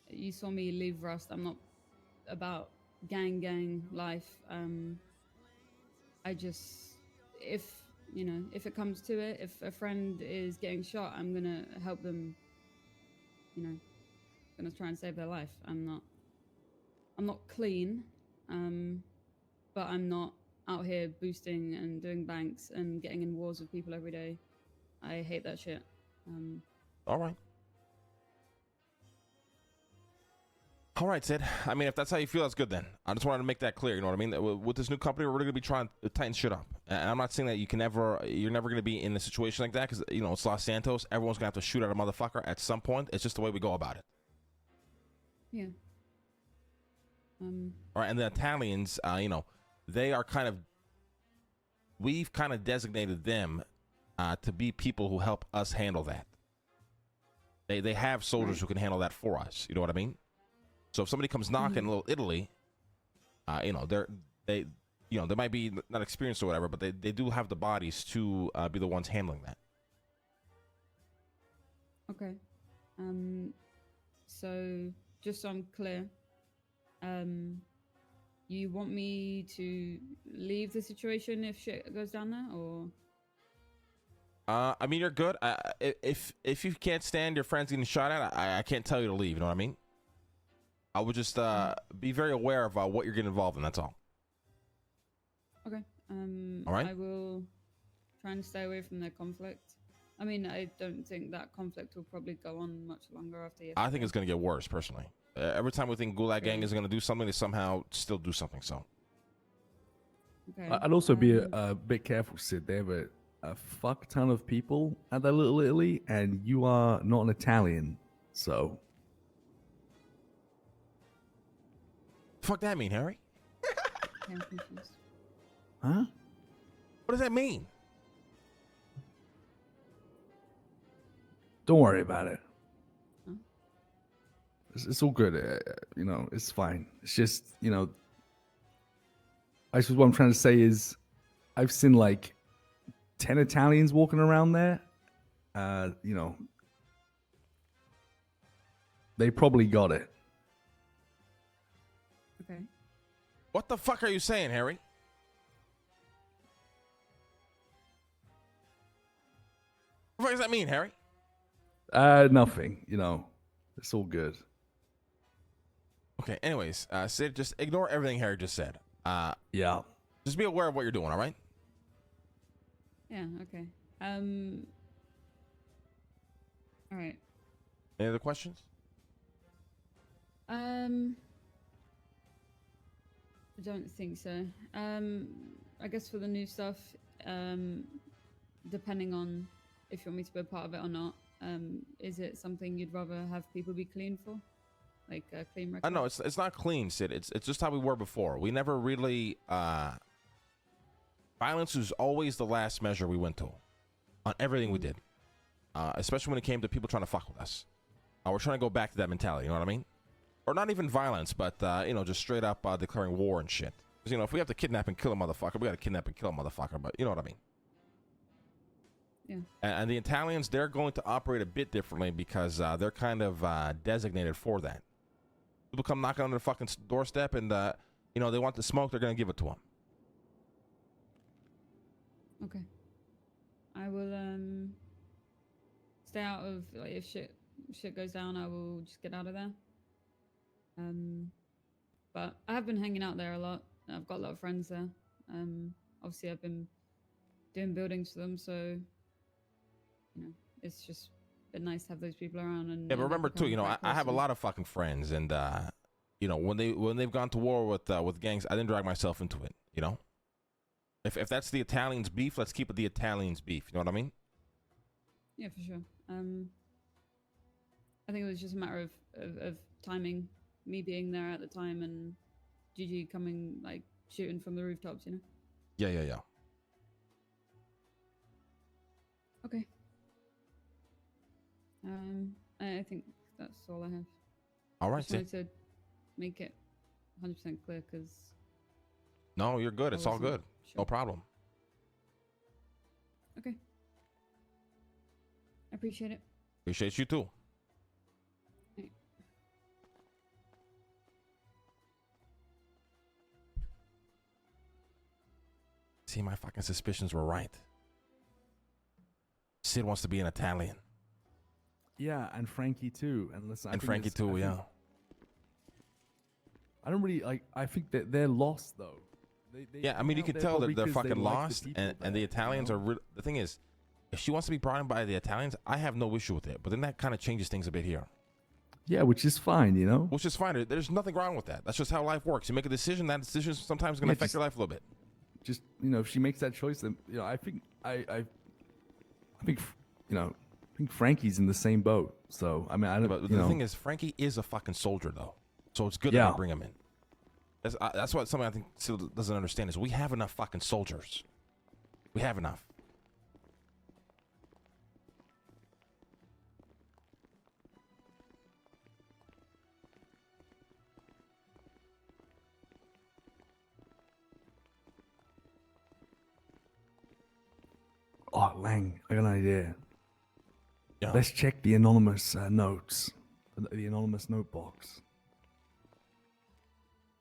you saw me leave Rust. I'm not about gang life. I just, if it comes to it, if a friend is getting shot, I'm gonna help them. You know, gonna try and save their life. I'm not clean, but I'm not out here boosting and doing banks and getting in wars with people every day. I hate that shit. All right, Sid. I mean, if that's how you feel, that's good then. I just wanted to make that clear. You know what I mean? With this new company, we're really going to be trying to tighten shit up. And I'm not saying that you're never going to be in a situation like that, because, you know, it's Los Santos. Everyone's going to have to shoot at a motherfucker at some point. It's just the way we go about it. Yeah. All right, and the Italians, you know, they are kind of, we've kind of designated them to be people who help us handle that. They have soldiers who can handle that for us. You know what I mean? So if somebody comes knocking, little Italy, they might be not experienced or whatever, but they do have the bodies to be the ones handling that. Okay. So just so I'm clear, you want me to leave the situation if shit goes down there, or? I mean, you're good. If you can't stand your friends getting shot at, I can't tell you to leave. You know what I mean? I would just be very aware of what you're getting involved in. That's all. Okay. All right. I will try and stay away from their conflict. I mean, I don't think that conflict will probably go on much longer after yesterday. I think it's going to get worse, personally. Every time we think Gulag Gang is going to do something, they somehow still do something. So. Okay. I'd also be a bit careful, Sid. They have a fuck ton of people at that Little Italy, and you are not an Italian, so. Fuck that mean, Harry? I'm confused. Huh? What does that mean? Don't worry about it. Huh? It's all good. It's fine. It's just, I suppose what I'm trying to say is I've seen like 10 Italians walking around there. They probably got it. Okay. What the fuck are you saying, Harry? What does that mean, Harry? Nothing. It's all good. Okay, anyways, Sid, just ignore everything Harry just said. Yeah. Just be aware of what you're doing, all right? Yeah, okay. All right. Any other questions? I don't think so. I guess for the new stuff, depending on if you want me to be a part of it or not, is it something you'd rather have people be clean for? Like a clean record? No, it's not clean, Sid. It's just how we were before. We never really violence was always the last measure we went to on everything we did, especially when it came to people trying to fuck with us. We're trying to go back to that mentality. You know what I mean? Or not even violence, but just straight up declaring war and shit. Because if we have to kidnap and kill a motherfucker, we got to kidnap and kill a motherfucker. But you know what I mean? Yeah. And the Italians, they're going to operate a bit differently because they're kind of designated for that. People come knocking on their fucking doorstep and, they want the smoke, they're going to give it to them. Okay. I will stay out of, like, if shit goes down, I will just get out of there. But I have been hanging out there a lot. I've got a lot of friends there. Obviously I've been doing buildings for them, so it's just been nice to have those people around. And yeah, but remember too, I have a lot of fucking friends, and when they've gone to war with gangs, I didn't drag myself into it. If that's the Italians' beef, let's keep it the Italians' beef. You know what I mean? Yeah, for sure. I think it was just a matter of timing, me being there at the time and Gigi coming, like, shooting from the rooftops, Yeah. Okay. I think that's all I have. All right, Just wanted to make it 100% clear, because... No, you're good. It's all good. Sure. No problem. Okay. I appreciate it. Appreciate you too. Right. See, my fucking suspicions were right. Sid wants to be an Italian. Yeah, and Frankie too. And listen, And Frankie too, yeah. I don't really like. I think that they're lost though. Yeah, I mean, you can tell that they're fucking lost, and the Italians are. The thing is, if she wants to be brought in by the Italians, I have no issue with it. But then that kind of changes things a bit here. Yeah, which is fine, Which is fine. There's nothing wrong with that. That's just how life works. You make a decision. That decision is sometimes going to affect your life a little bit. Just if she makes that choice, then I think I think Frankie's in the same boat. So I mean, I don't. But the thing is, Frankie is a fucking soldier, though. So it's good that they bring him in. That's what something I think still doesn't understand is we have enough fucking soldiers. We have enough. Oh, Lang, I got an idea. Yeah. Let's check the anonymous notes, the anonymous note box.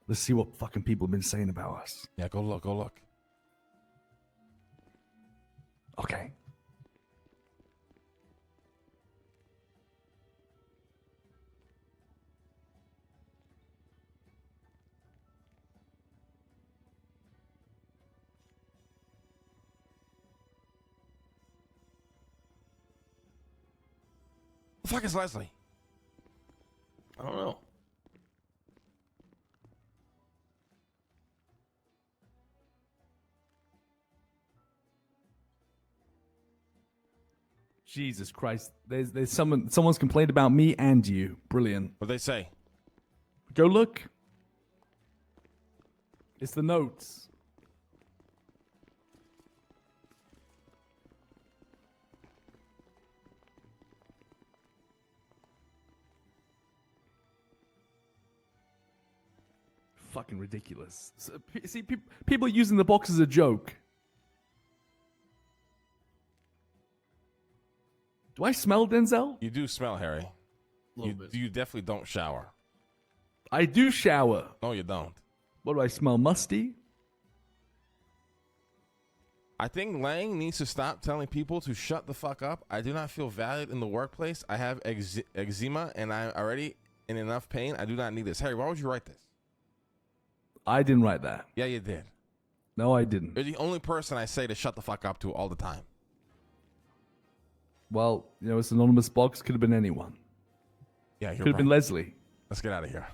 Let's see what fucking people have been saying about us. Yeah, go look, go look. Okay. The fuck is Leslie? I don't know. Jesus Christ. There's someone's complained about me and you. Brilliant. What'd they say? Go look. It's the notes. Fucking ridiculous. See, people are using the box as a joke. Do I smell, Denzel? You do smell, Harry. Little bit. You definitely don't shower. I do shower. No, you don't. What do I smell? Musty? I think Lang needs to stop telling people to shut the fuck up. I do not feel valued in the workplace. I have eczema and I'm already in enough pain. I do not need this. Harry, why would you write this? I didn't write that. Yeah, you did. No, I didn't. You're the only person I say to shut the fuck up to all the time. Well, you know, it's an anonymous box. Could have been anyone. Yeah, you're Could have been right. Leslie. Let's get out of here.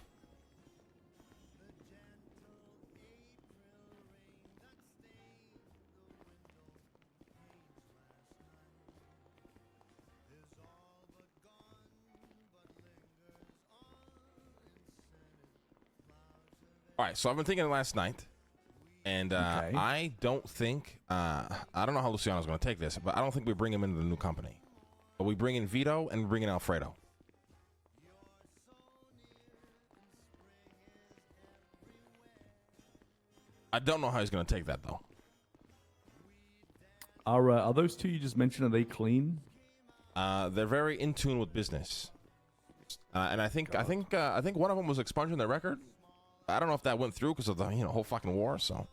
All right, so I've been thinking last night, and Okay. I don't think, I don't know how Luciano's going to take this, but I don't think we bring him into the new company. But we bring in Vito and we bring in Alfredo. I don't know how he's going to take that, though. Are those two you just mentioned, are they clean? They're very in tune with business, and I think one of them was expunging their record. I don't know if that went through because of the whole fucking war. So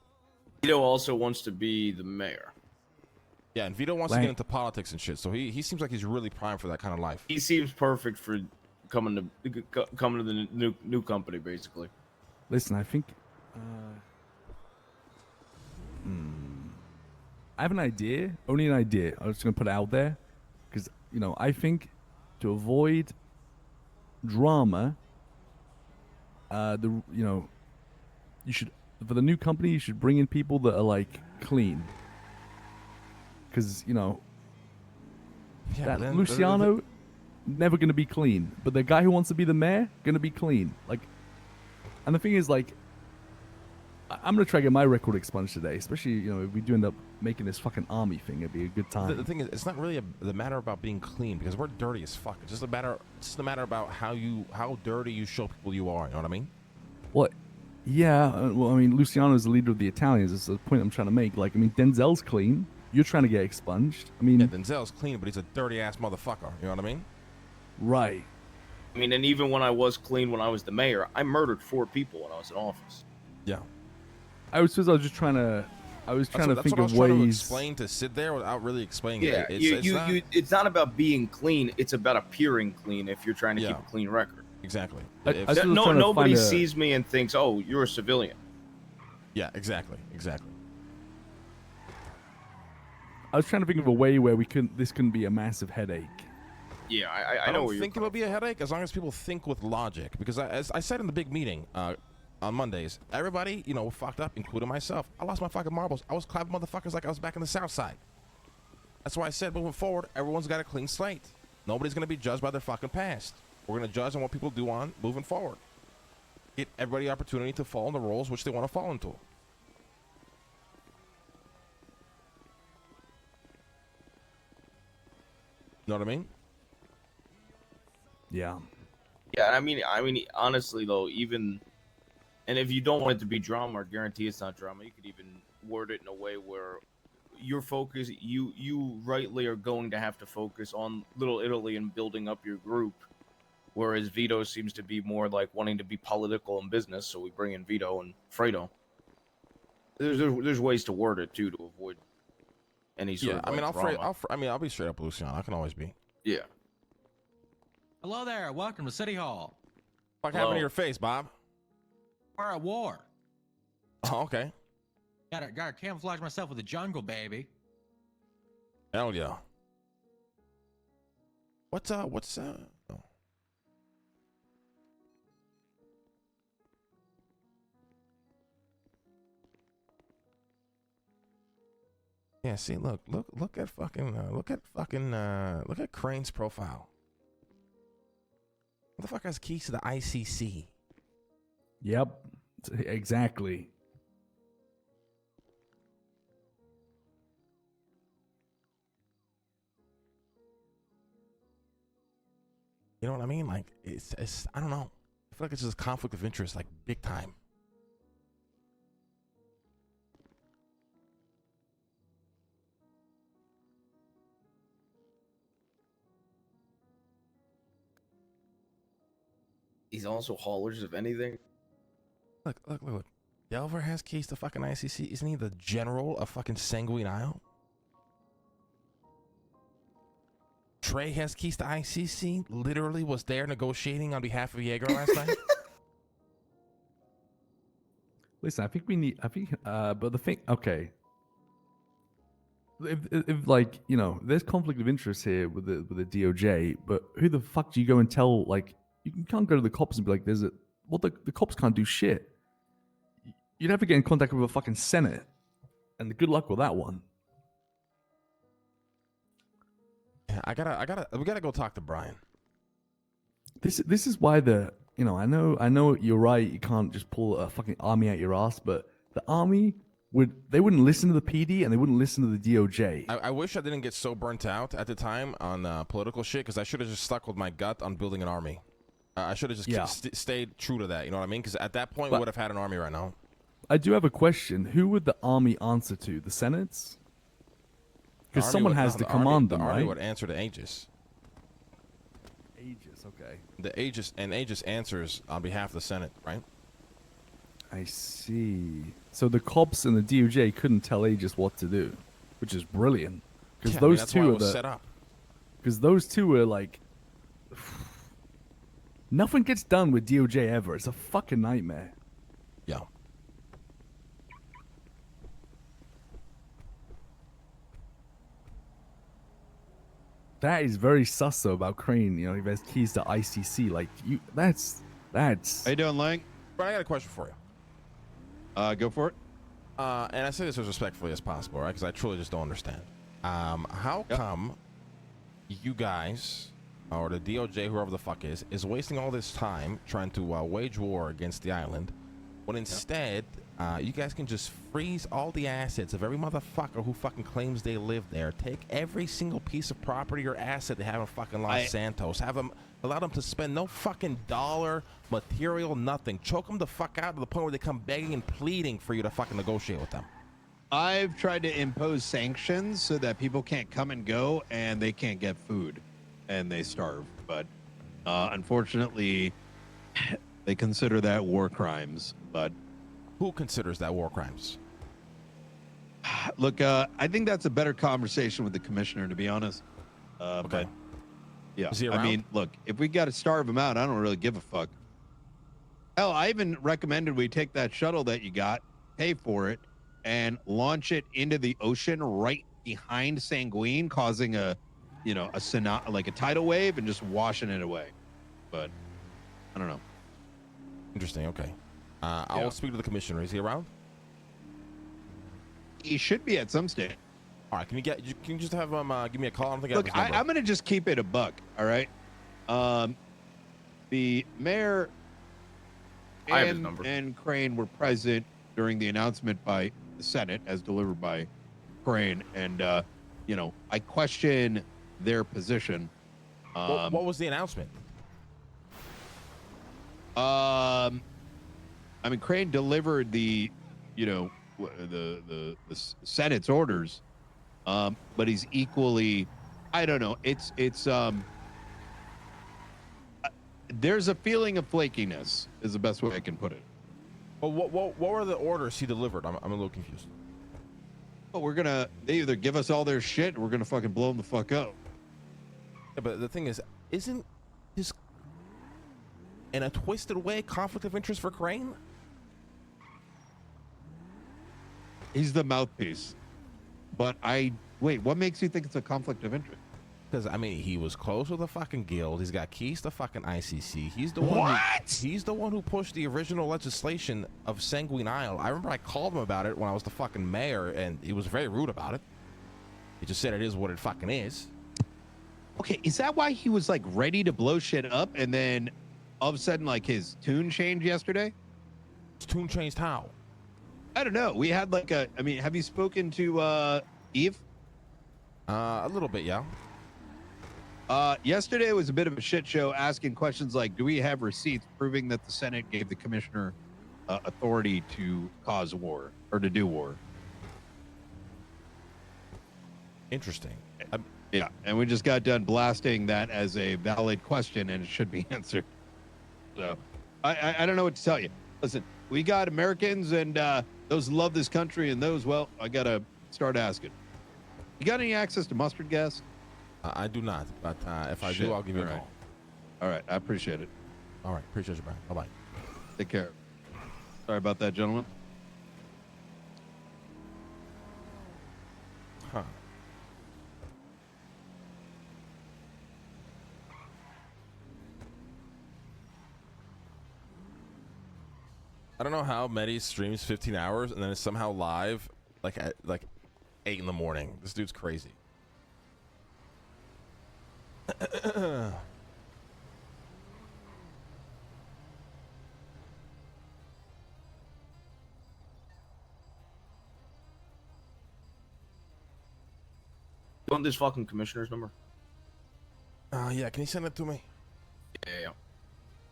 Vito also wants to be the mayor. yeah, and Vito wants to get into politics and shit. So he seems like he's really primed for that kind of life. He seems perfect for coming to the new company, basically. Listen, I think... I have an idea. Only an idea. I'm just going to put it out there. Because, I think to avoid drama... you should, for the new company, you should bring in people that are like clean. Because Luciano never gonna be clean, but the guy who wants to be the mayor gonna be clean. Like, and the thing is, like, I'm gonna try to get my record expunged today, especially if we do end up making this fucking army thing. It'd be a good time. The thing is, it's not really the matter about being clean because we're dirty as fuck. It's just a matter about how dirty you show people you are. You know what I mean? What? Yeah. Well, I mean, Luciano is the leader of the Italians. That's the point I'm trying to make. Like, I mean, Denzel's clean. You're trying to get expunged. I mean, Yeah, Denzel's clean, but he's a dirty ass motherfucker. You know what I mean? right. I mean, and even when I was clean, when I was the mayor, I murdered 4 people when I was in office. Yeah. I was just trying to. I was trying to That's think what I was of trying to ways. explain to sit there without really explaining Yeah, it. it's not about being clean. It's about appearing clean if you're trying to keep Yeah. a clean record. Exactly. I If- was just trying to Nobody find a- sees me and thinks, "Oh, you're a civilian." yeah, exactly. I was trying to think of a way where this couldn't be a massive headache. Yeah, I I know don't where you're think it'll be a headache as long as people think with logic. Because as I said in the big meeting on Mondays, everybody, fucked up, including myself. I lost my fucking marbles. I was clapping motherfuckers like I was back in the South Side. That's why I said moving forward, everyone's got a clean slate. Nobody's going to be judged by their fucking past. We're going to judge on what people do on moving forward. get everybody the opportunity to fall in the roles which they want to fall into. You know what I mean? Yeah. Yeah, I mean, honestly though, even, and if you don't want it to be drama or guarantee it's not drama, you could even word it in a way where your focus, you rightly are going to have to focus on Little Italy and building up your group, whereas Vito seems to be more like wanting to be political and business. So we bring in Vito and Fredo. There's ways to word it too to avoid any sort of like drama. I'll be straight up, Luciano. I can always be. Yeah. Hello there. Welcome to City Hall. What happened to your face, Bob? We're at war. Oh, okay. Gotta camouflage myself with the jungle, baby. Hell yeah. What's oh. Yeah, see, look at Crane's profile. What the fuck has keys to the ICC? Yep. Exactly. You know what I mean? Like, it's I don't know. I feel like it's just a conflict of interest, like, big time. He's also haulers of anything. Look. Delver has keys to fucking ICC. Isn't he the general of fucking Sanguine Isle? Trey has keys to ICC. Literally was there negotiating on behalf of Jaeger last night. Listen, but the thing, okay. If like, you know, there's conflict of interest here with the DOJ, but who the fuck do you go and tell, like, you can't go to the cops and be like, the cops can't do shit. You'd have to get in contact with the fucking Senate, and good luck with that one. Yeah, we gotta go talk to Brian. This is why I know you're right, you can't just pull a fucking army out your ass, but the army wouldn't listen to the PD and they wouldn't listen to the DOJ. I wish I didn't get so burnt out at the time on political shit, because I should have just stuck with my gut on building an army. I should have just stayed true to that, you know what I mean? Because at that point, we would have had an army right now. I do have a question. Who would the army answer to? The Senates? Because someone has to command them, right? The army would answer to Aegis. Aegis, okay. The Aegis answers on behalf of the Senate, right? I see. So the cops and the DOJ couldn't tell Aegis what to do, which is brilliant. Because that's why it was set up. Because those two are like... Nothing gets done with DOJ ever. It's a fucking nightmare. Yeah. That is very sus though about Crane. You know, he has keys to ICC. Like that's. How you doing, Lang? Brian, I got a question for you. Go for it. And I say this as respectfully as possible, right? Because I truly just don't understand. How come you guys, or the DOJ, whoever the fuck is wasting all this time trying to wage war against the island, when instead you guys can just freeze all the assets of every motherfucker who fucking claims they live there, take every single piece of property or asset they have in fucking Los Santos, allow them to spend no fucking dollar, material, nothing, choke them the fuck out to the point where they come begging and pleading for you to fucking negotiate with them. I've tried to impose sanctions so that people can't come and go and they can't get food and they starve, but unfortunately they consider that war crimes. But who considers that war crimes? Look, I think that's a better conversation with the commissioner, to be honest. Okay. But yeah, Is he around? I mean, look, if we got to starve them out, I don't really give a fuck. Hell, I even recommended we take that shuttle that you got, pay for it, and launch it into the ocean right behind Sanguine, causing a tidal wave and just washing it away. But I don't know. Interesting. Okay. I will speak to the commissioner. Is he around? He should be at some stage. All right. Can you just have him give me a call? I don't think Look, I'm going to just keep it a buck. All right. The mayor I have his number. and Crane were present during the announcement by the Senate, as delivered by Crane, and you know, I question their position. What was the announcement? I mean, Crane delivered the, you know, the Senate's orders, but he's equally, I don't know. It's there's a feeling of flakiness, is the best way I can put it. Well, what were the orders he delivered? I'm a little confused. Well, they either give us all their shit, or we're gonna fucking blow them the fuck up. Yeah, but the thing is, isn't this in a twisted way conflict of interest for Crane? He's the mouthpiece. But wait, what makes you think it's a conflict of interest? Because I mean, he was close with the fucking guild. He's got keys to fucking ICC. He's the he's the one who pushed the original legislation of Sanguine Isle. I remember I called him about it when I was the fucking mayor, and he was very rude about it. He just said it is what it fucking is. Okay, is that why he was like ready to blow shit up, and then all of a sudden like his tune changed yesterday? His tune changed how? I don't know. We had like I mean, have you spoken to Eve? A little bit, yeah. Yesterday was a bit of a shit show, asking questions like, do we have receipts proving that the Senate gave the commissioner authority to cause war or to do war? Interesting. Yeah, and we just got done blasting that as a valid question, and it should be answered. So I don't know what to tell you. Listen, we got Americans, and those who love this country, and those, well, I got to start asking. You got any access to mustard gas? I do not, but if I do, I'll give you a call. All right, I appreciate it. All right, appreciate you, Brian. Bye-bye. Take care. Sorry about that, gentlemen. Huh. I don't know how Medi streams 15 hours and then it's somehow live like at 8 in the morning. This dude's crazy. You want this fucking commissioner's number? Yeah, can you send it to me? Yeah.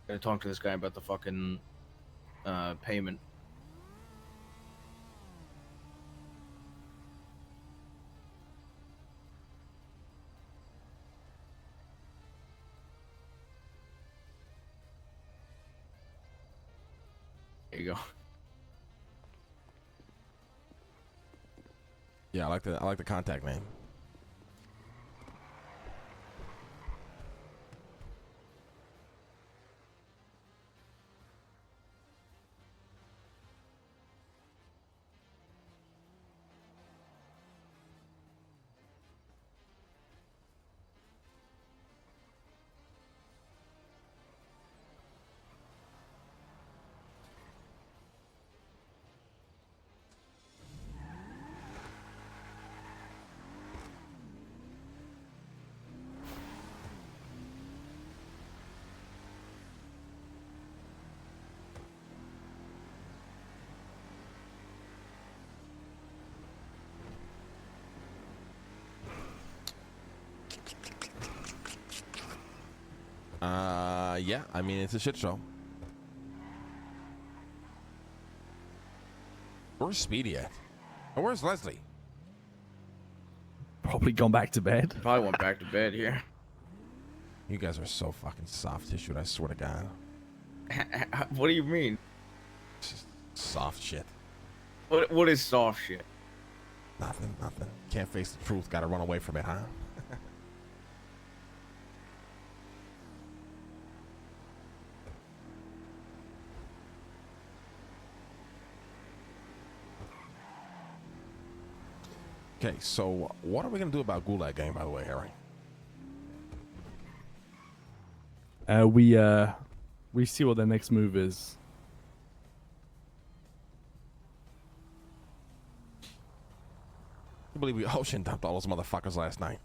Gotta talk to this guy about the fucking payment. There you go. Yeah, I like the contact name. Yeah, I mean, it's a shit show. Where's Speedy at? And where's Leslie? Probably gone back to bed. Probably went back to bed here. You guys are so fucking soft tissued, I swear to God. What do you mean? Just soft shit. What is soft shit? Nothing. Can't face the truth, gotta run away from it, huh? Okay, so what are we gonna do about Gulag Gang, by the way, Harry? We see what their next move is. I believe we ocean dumped all those motherfuckers last night.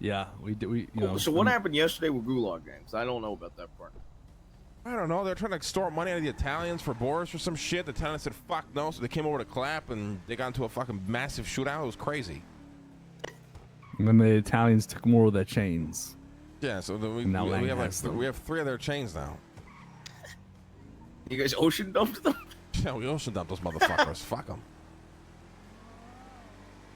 Yeah, we do. We you know. So what happened yesterday with Gulag Gangs? I don't know about that part. I don't know. They're trying to extort money out of the Italians for Boris or some shit. The Italians said fuck no, so they came over to clap and they got into a fucking massive shootout. It was crazy. And then the Italians took more of their chains. Yeah, so we Now have Lang like has them. we have 3 of their chains now. You guys ocean dumped them? Yeah, we ocean dumped those motherfuckers. Fuck them.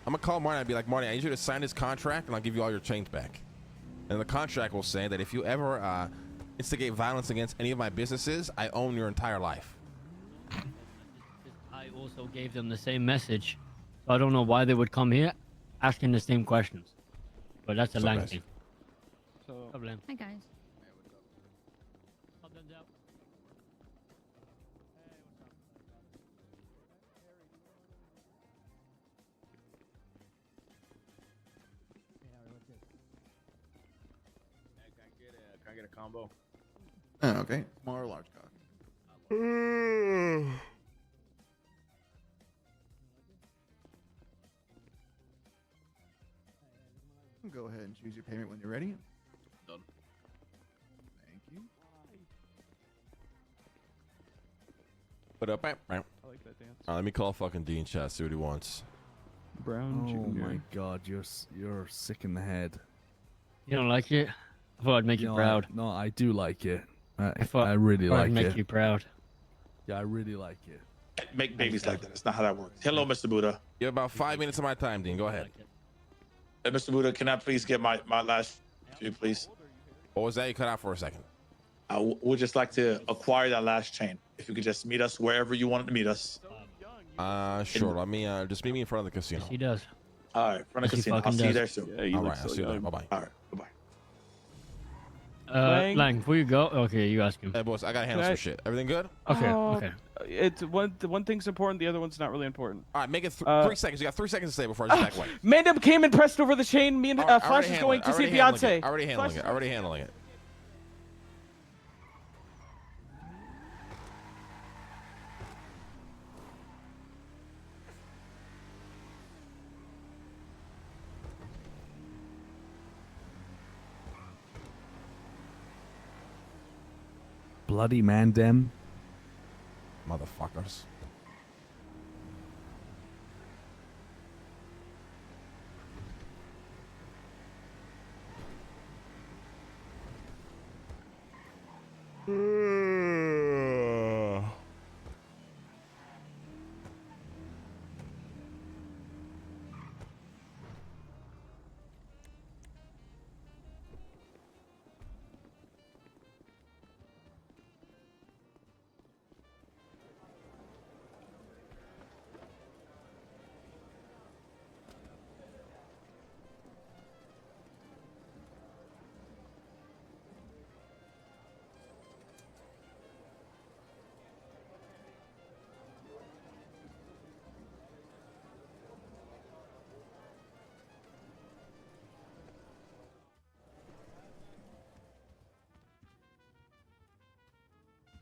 I'm gonna call Marty and be like, Marty, I need you to sign this contract and I'll give you all your chains back. And the contract will say that if you ever instigate violence against any of my businesses, I own your entire life. I also gave them the same message, so I don't know why they would come here asking the same questions. But that's a So Lang nice. thing. Problem. Hi guys. Can I get a combo? Okay. Small or large cock? Go ahead and choose your payment when you're ready. Done. Thank you. But up, I like that dance. let me call fucking Dean chat, see what he wants. Brown Oh chicken my curry. god, you're sick in the head. You don't like it? I thought I'd make you No, proud. No, I do like it. I thought I really I'd like make it. you proud. Yeah, I really like it. Make babies like that. That's not how that works. Hello, Mr. Buddha. You have about 5 minutes of my time, Dean. Go ahead. Mr. Buddha, can I please get my last few, please? What was that? You cut out for a second. I would just like to acquire that last chain. If you could just meet us wherever you wanted to meet us. Sure. Let me just meet me in front of the casino. Yes, he does. All right, front of the Yes, he casino. I'll fucking see you does. there soon. Yeah, you All look right, I'll so see you there. young. Bye bye. All right, bye-bye. Lang, before you go, okay, you ask him. Hey, boss, I gotta handle Can I- some shit. Everything good? Okay, Oh, okay. It's one thing's important, the other one's not really important. All right, make it 3 seconds. You got 3 seconds to say before I just back away. Mandem came and pressed over the chain. Me and Alright, Flash already is handling going it, to see already handling Beyonce. it, Already handling Flash- it. Already handling it. Bloody Mandem. Motherfuckers.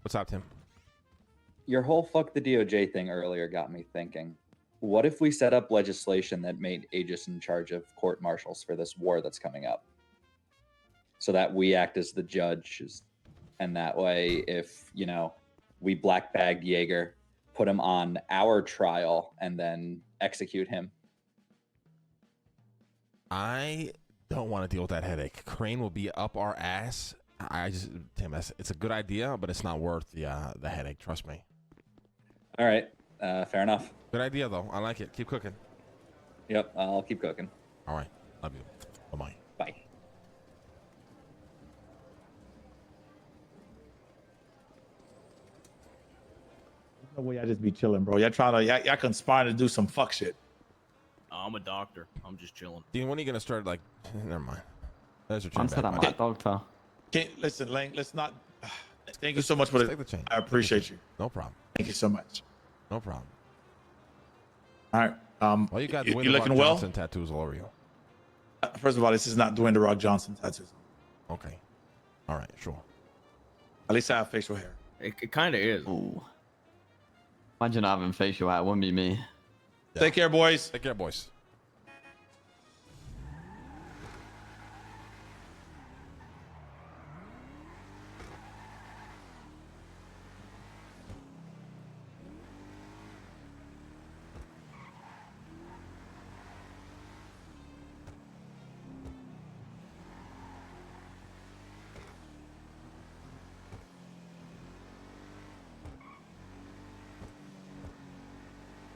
What's up, Tim? Your whole fuck the DOJ thing earlier got me thinking. What if we set up legislation that made Aegis in charge of court martials for this war that's coming up? So that we act as the judges. And that way, if, you know, we black bagged Jaeger, put him on our trial, and then execute him. I don't want to deal with that headache. Crane will be up our ass. Tim, it's a good idea, but it's not worth the headache. Trust me. All right. Fair enough. Good idea, though. I like it. Keep cooking. Yep. I'll keep cooking. All right. Love you. Bye-bye. Bye. No way I just be chilling, bro. Y'all conspiring to do some fuck shit. I'm a doctor. I'm just chilling. Dean, when are you going to start, like... Never mind. There's your Man chain said back, I'm buddy. a doctor. Listen, Lang, let's not. Thank you so much for Just the. take the chain. I appreciate you. No problem. Thank you so much. No problem. All right. Well, you got you Dwayne The Rock looking well? Johnson tattoos all over you. First of all, this is not Dwayne The Rock Johnson tattoos. Okay. All right, sure. At least I have facial hair. It kind of is. Ooh. Imagine having facial hair. It wouldn't be me. Take care, boys. Take care, boys.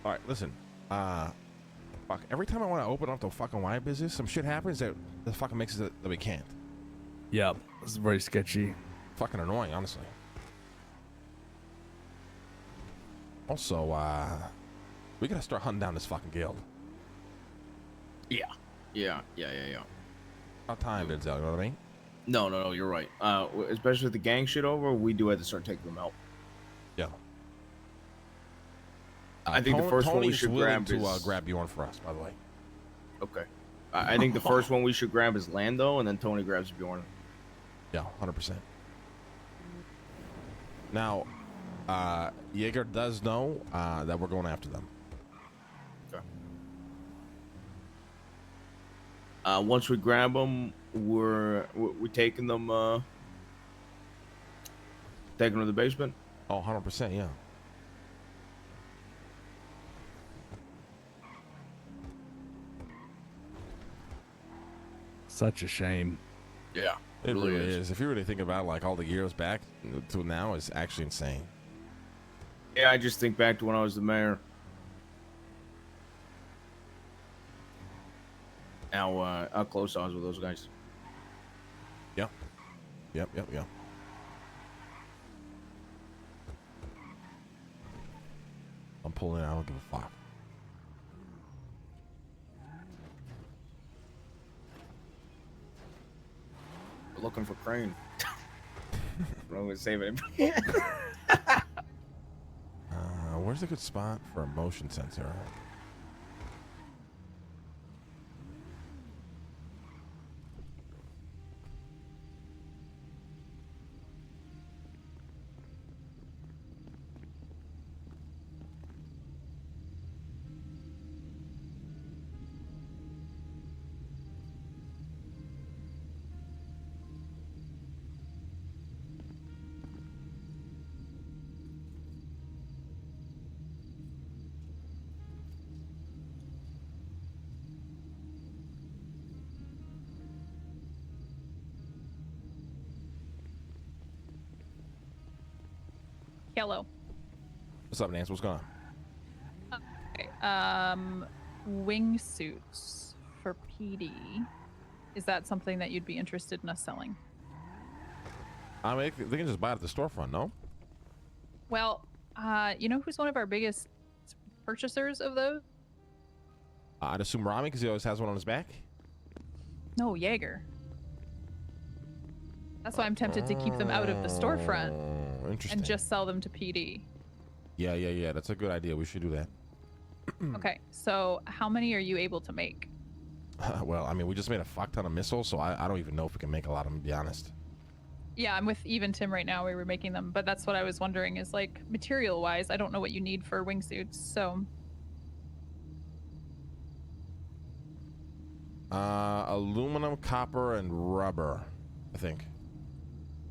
All right, listen. Fuck. Every time I want to open up the fucking wine business, some shit happens that fucking makes it that we can't. Yeah, it's very sketchy. Fucking annoying, honestly. Also, we gotta start hunting down this fucking guild. Yeah. About time, Denzel, you know what I mean? No, you're right. Especially with the gang shit over, we do have to start taking them out. Yeah. I think the first one we Tony's should willing grab is... to grab Bjorn for us, by the way. Okay. I think the first one we should grab is Lando, and then Tony grabs Bjorn. Yeah, 100%. Now, Jaeger does know that we're going after them. Okay. Once we grab them, we're taking them to the basement. Oh, 100%, yeah. Such a shame. Yeah, it really is. If you really think about it, like all the years back to now, is actually insane. Yeah, I just think back to when I was the mayor. How close I was with those guys. Yep. I'm pulling out. I don't give a fuck. We're looking for Crane. I'm gonna save it. Where's a good spot for a motion sensor? Hello. What's up, Nance? What's going on? Okay. Wingsuits for PD. Is that something that you'd be interested in us selling? I mean, they can just buy it at the storefront, no? Well, you know who's one of our biggest purchasers of those? I'd assume Rami, because he always has one on his back. No, Jaeger. That's why I'm tempted to keep them out of the storefront Interesting. and just sell them to PD. Yeah. That's a good idea. We should do that. Okay, so how many are you able to make? Well, I mean, we just made a fuck ton of missiles, so I don't even know if we can make a lot of them, to be honest. Yeah, I'm with even Tim right now. We were making them, but that's what I was wondering is like material-wise, I don't know what you need for wingsuits, so. Aluminum, copper, and rubber, I think.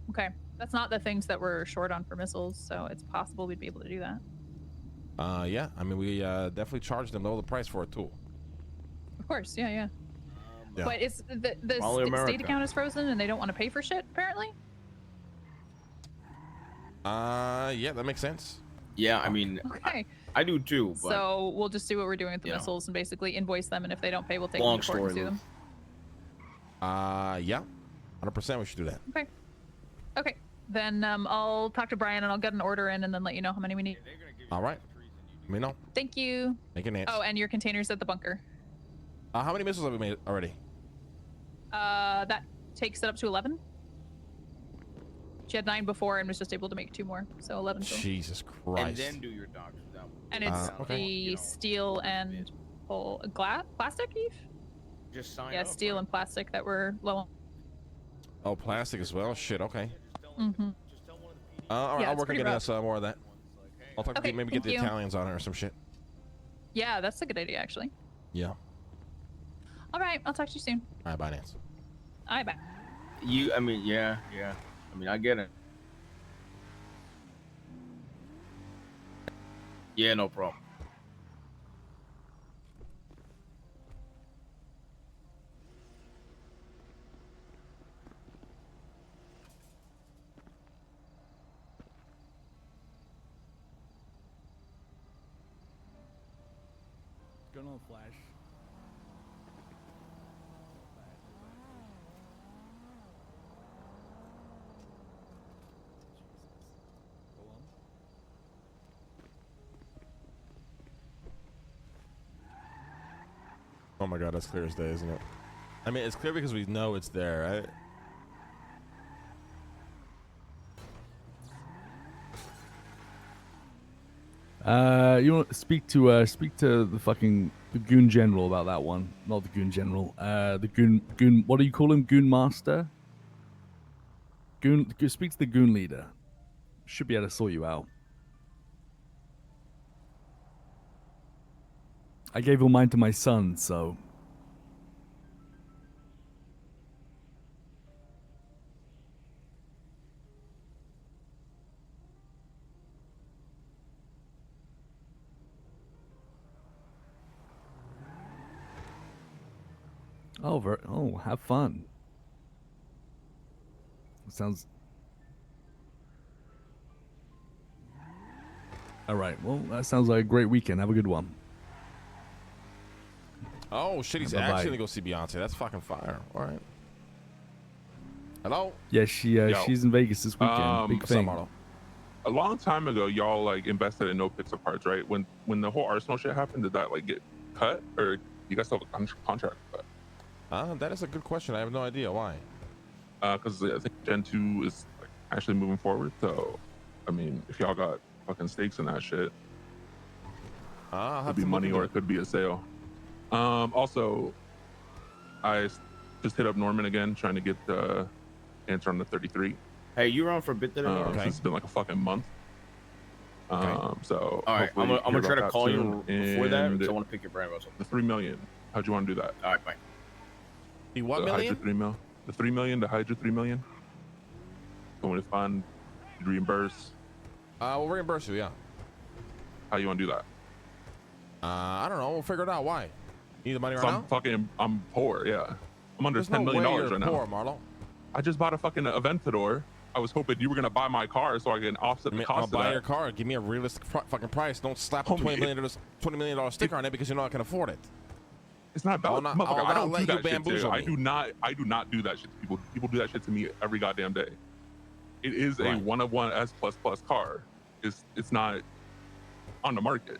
Okay, that's not the things that we're short on for missiles, so it's possible we'd be able to do that. Yeah, I mean, we definitely charged them the price for it, too. Of course, yeah. Yeah. But it's the All state America. account is frozen and they don't want to pay for shit, apparently? Yeah, that makes sense. Yeah, I mean, Okay. I do too. But So we'll just do what we're doing with the Yeah. missiles and basically invoice them, and if they don't pay, we'll take Long them to court and story, sue them. Yeah, 100% we should do that. Okay. Then I'll talk to Brian and I'll get an order in and then let you know how many we need. All right. Let me know. Thank you. Make an answer. Oh, and your containers at the bunker. How many missiles have we made already? That takes it up to 11. She had 9 before and was just able to make 2 more, so 11 total. Jesus and Christ. then do your doctor. That one. And it's okay. the steel and plastic, Eve? Just sign Yeah, up. steel and plastic that were low on. Oh, plastic as well? Shit, okay. Mm-hmm. All right, Yeah, I'll it's work on pretty getting rough. us more of that. I'll talk Okay, to maybe get the thank you. Italians on it or some shit. Yeah, that's a good idea, actually. Yeah. All right, I'll talk to you soon. All right, bye, Nance. All right, bye. I mean, yeah. I mean, I get it. Yeah, no problem. going on, Flash? Oh my god, that's clear as day, isn't it? I mean, it's clear because we know it's there, right? You want to speak to the fucking the goon general about that one? Not the goon general. The goon. What do you call him? Goon master. Speak to the goon leader. Should be able to sort you out. I gave all mine to my son, so. Oh, have fun. Sounds. All right. Well, that sounds like a great weekend. Have a good one. Oh shit, he's Bye-bye. actually gonna go see Beyonce. That's fucking fire. All right. Hello? Yeah, she's in Vegas this weekend. Big what's up, thing. Marlo? A long time ago, y'all like invested in nopixel parts, right? When the whole Arsenal shit happened, did that like get cut, or you guys still have a contract cut? That is a good question. I have no idea why. Because I think Gen 2 is like actually moving forward. So, I mean, if y'all got fucking stakes in that shit, I'll it have could be to look money into or it. it could be a sale. Also, I just hit up Norman again, trying to get the answer on the 33. Hey, you were on for a bit today? Since it's been like a fucking month. So All right, I'm hopefully gonna hear try to about call that you soon. before that And because I want to pick your brain about something. the 3 million. How'd you want to do that? All right, bye. The what The million? Hydra 3 mil. The 3 million. The Hydra 3 million. Going to fund, reimburse. We'll reimburse you. Yeah. How you want to do that? I don't know. We'll figure it out. Why? Need the money right So now? I'm poor. Yeah, I'm under There's $10 no million way you're right poor, now. Marlo. I just bought a fucking Aventador. I was hoping you were gonna buy my car so I can offset the cost I'll of buy that. your car. Give me a realistic fucking price. Don't slap a Homie, $20 million sticker on it because you know I can afford it. It's not about I'll motherfucker. I not don't let do you that shit to you. bamboozle I me. do not do that shit to people. People do that shit to me every goddamn day. It is a one of one S++ car. It's not on the market.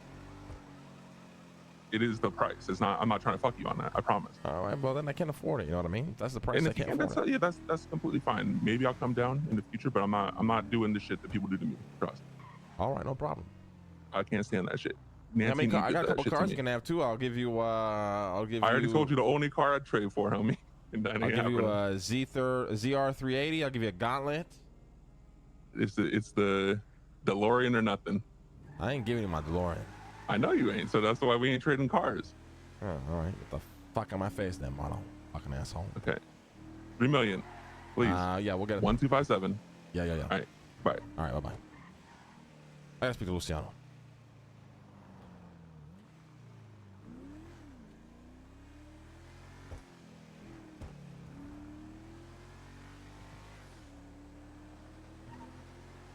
It is the price. It's not. I'm not trying to fuck you on that. I promise. All right. Well, then I can't afford it. You know what I mean? That's the price. And I if you can't can, afford it. that's completely fine. Maybe I'll come down in the future, but I'm not doing the shit that people do to me. Trust. All right. No problem. I can't stand that shit. I Nancy mean, Lee I did got a that couple shit to cars me. you can have too. I'll give you. I already told you the only car I'd trade for, homie. And that I'll ain't give you happening. a ZR380. I'll give you a Gauntlet. It's the DeLorean or nothing. I ain't giving you my DeLorean. I know you ain't, so that's why we ain't trading cars. Oh, all right. Get the fuck on my face then, Marlo. Fucking asshole. Okay. 3 million. Please. Yeah, we'll get it. 1257. Yeah. All right. Bye. All right. Bye-bye. I gotta speak to Luciano.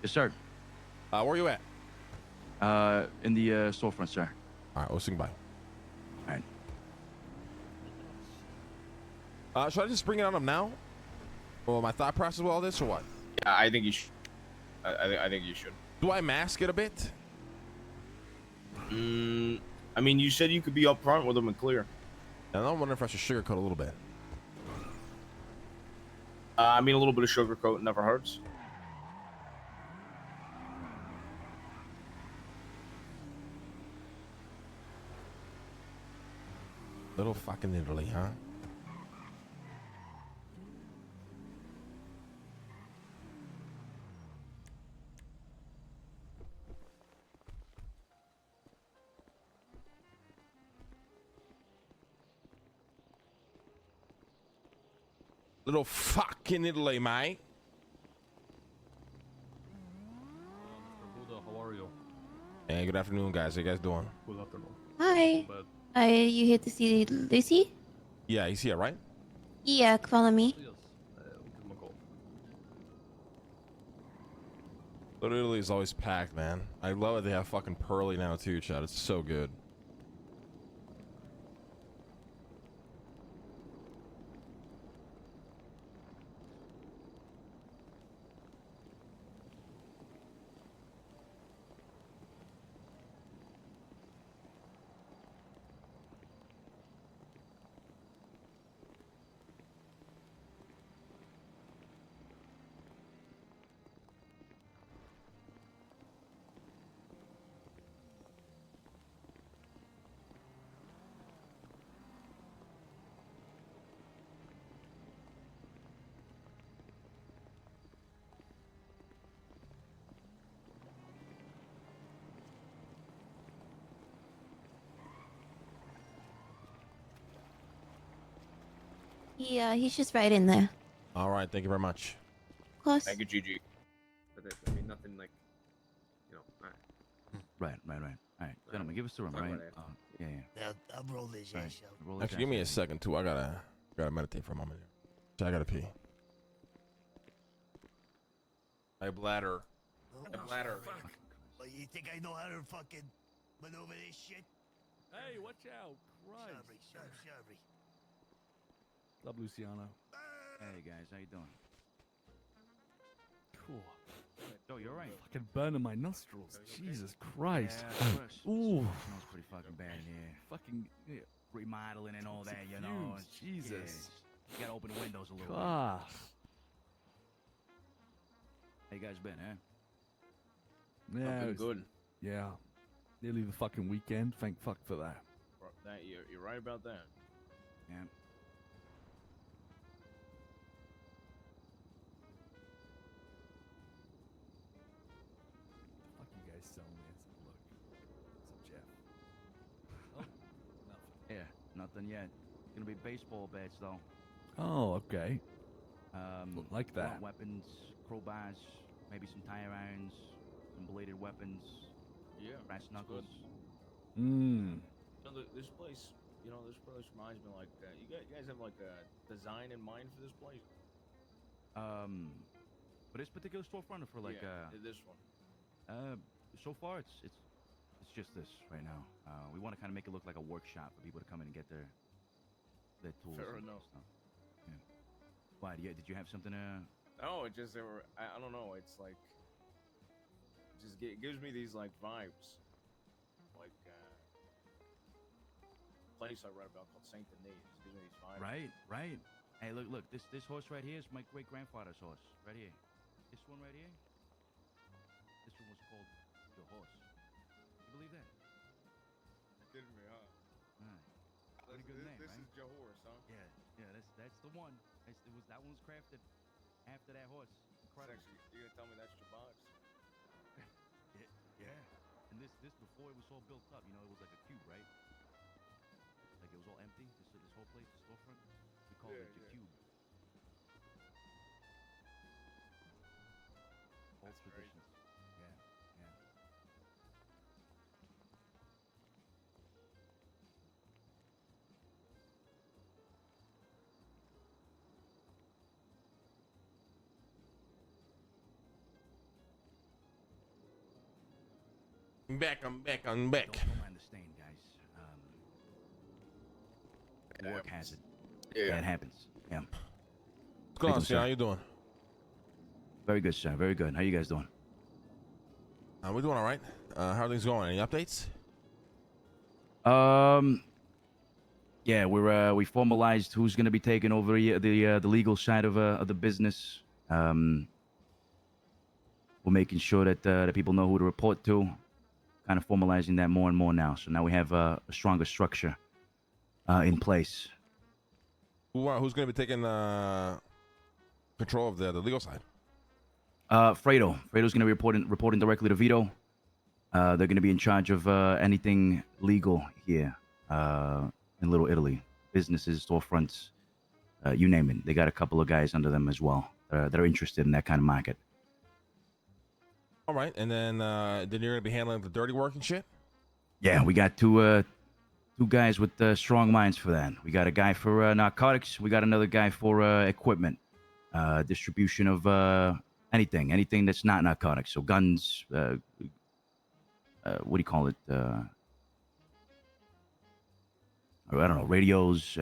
Yes, sir. Where you at? In the storefront, sir. All right, we'll swing by. All right. Should I just bring it on him now? Or my thought process with all this, or what? Yeah, I think you should. I think you should. Do I mask it a bit? I mean, you said you could be upfront with them and clear. And I'm wondering if I should sugarcoat a little bit. I mean, a little bit of sugarcoat never hurts. Little fucking Italy, huh? Little fucking Italy, mate. How are you? Hey, good afternoon, guys. How you guys doing? Good afternoon. Hi. You here to see Lucy? Yeah, he's here, right? Yeah, follow me. Little Italy is always packed, man. I love it. They have fucking Pearly now too, Chad. It's so good. He's just right in there. All right, thank you very much. Of course. Thank you, GG. But I mean, nothing like, you know. Right. All right, gentlemen, give us the room, Talk right? about it. Yeah. I'll roll this Right. ass up. Roll his Actually, give me a ass second too. I gotta meditate for a moment here. I gotta pee. My bladder. My bladder. Well, you think I know how to fucking maneuver this shit? Hey, watch out. Christ. Sorry. Love Luciano. Hey guys, how you doing? Cool. Joe, you're right. Fucking burning my nostrils. Jesus Christ. Yeah, of course. Ooh. Smells pretty fucking bad in here. Fucking Remodeling and all that, you know. fumes, Jesus. Yeah, you gotta open the windows a little God. bit. How you guys been, huh? Yeah. been it's- good. Yeah. Nearly the fucking weekend. Thank fuck for that. You're right about that. Yeah. Fuck you guys selling me. Look. What's up, Jeff? Oh, nothing. Yeah, nothing yet. Gonna be baseball bats though. Oh, okay. Like want that. Weapons, crowbars, maybe some tire irons, some bladed weapons. Yeah. Brass knuckles. Mmm. This place, this place reminds me like you guys have like a design in mind for this place. For this particular storefront or for like this one. So far it's just this right now. We want to kind of make it look like a workshop for people to come in and get their tools. Fair and enough. stuff. Yeah. Why? Did you have something? No, it just I don't know. It's like it gives me these like vibes, like place I read about called Saint Denis. It gives me these vibes. Right. Hey, look. This horse right here is my great grandfather's horse. Right here. This one right here. This one was called the horse. You believe that? Kidding me, huh? Right. Pretty good name, This right? is your horse, huh? Yeah. That's the one. That one was crafted after that horse. Incredible. Actually, you gonna tell me that's your box? Yeah. And this before it was all built up. It was like a cube, right? Like it was all empty. This whole place, the storefront. We call it the cube. Old traditions. Yeah. I'm back. Don't mind the stain, guys. Work hazard. Yeah, it happens. Yeah. What's going on, Thank you, sir? How sir. you doing? Very good, sir. Very good. How you guys doing? We're doing all right. How are things going? Any updates? Yeah, we formalized who's going to be taking over the legal side of the business. We're making sure that the people know who to report to. Kind of formalizing that more and more now. So now we have a stronger structure in place. Who's going to be taking control of the legal side? Fredo. Fredo's going to be reporting directly to Vito. They're going to be in charge of anything legal here in Little Italy. Businesses, storefronts, you name it. They got a couple of guys under them as well that are interested in that kind of market. All right, and then you're going to be handling the dirty work and shit? Yeah, we got two guys with strong minds for that. We got a guy for narcotics. We got another guy for equipment, distribution of anything that's not narcotics. So guns, what do you call it? I don't know, radios,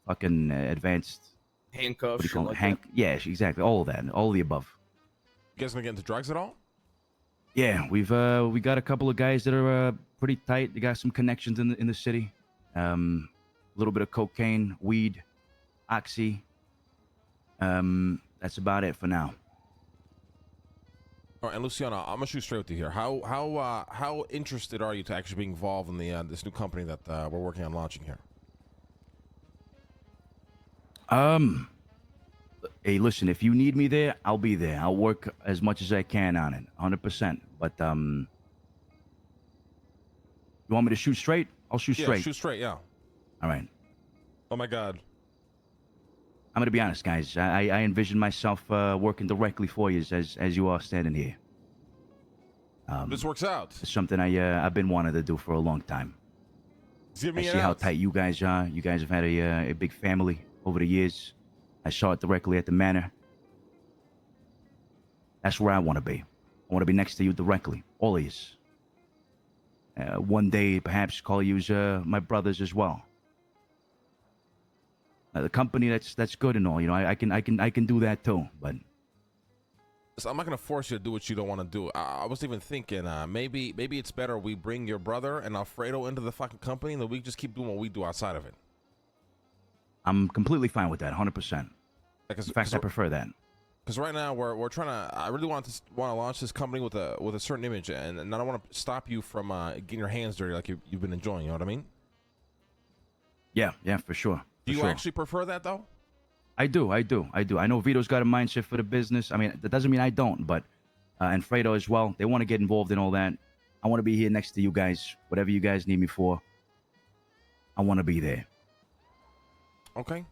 fucking advanced Handcuffs. What do you call shit it? like that. Yeah, exactly. All of that, all of the above. You guys going to get into drugs at all? Yeah, we got a couple of guys that are pretty tight. They got some connections in the city. A little bit of cocaine, weed, oxy. That's about it for now. All right, and Luciano, I'm gonna shoot straight with you here. How interested are you to actually be involved in the this new company that we're working on launching here? Hey, listen, if you need me there, I'll be there. I'll work as much as I can on it, 100%. But you want me to shoot straight? I'll shoot straight. Shoot straight, yeah. All right. Oh my God, I'm gonna be honest, guys. I envision myself working directly for you as you are standing here. This works out. It's something I've been wanting to do for a long time. Give me I an see how out. tight you guys are. You guys have had a big family over the years. I saw it directly at the manor. That's where I want to be. I want to be next to you directly, all of you. One day, perhaps call you my brothers as well. The company that's good and all, you know. I can do that too. But So I'm not gonna force you to do what you don't want to do. I was even thinking maybe it's better we bring your brother and Alfredo into the fucking company, and then we just keep doing what we do outside of it. I'm completely fine with that, 100%. In fact, I prefer that. Because right now we're trying to. I really want to launch this company with a certain image, and I don't want to stop you from getting your hands dirty like you've been enjoying. You know what I mean? Yeah, for sure. Do you actually prefer that though? I do. I know Vito's got a mindset for the business. I mean, that doesn't mean I don't, but and Fredo as well. They want to get involved in all that. I want to be here next to you guys. Whatever you guys need me for, I want to be there. Okay.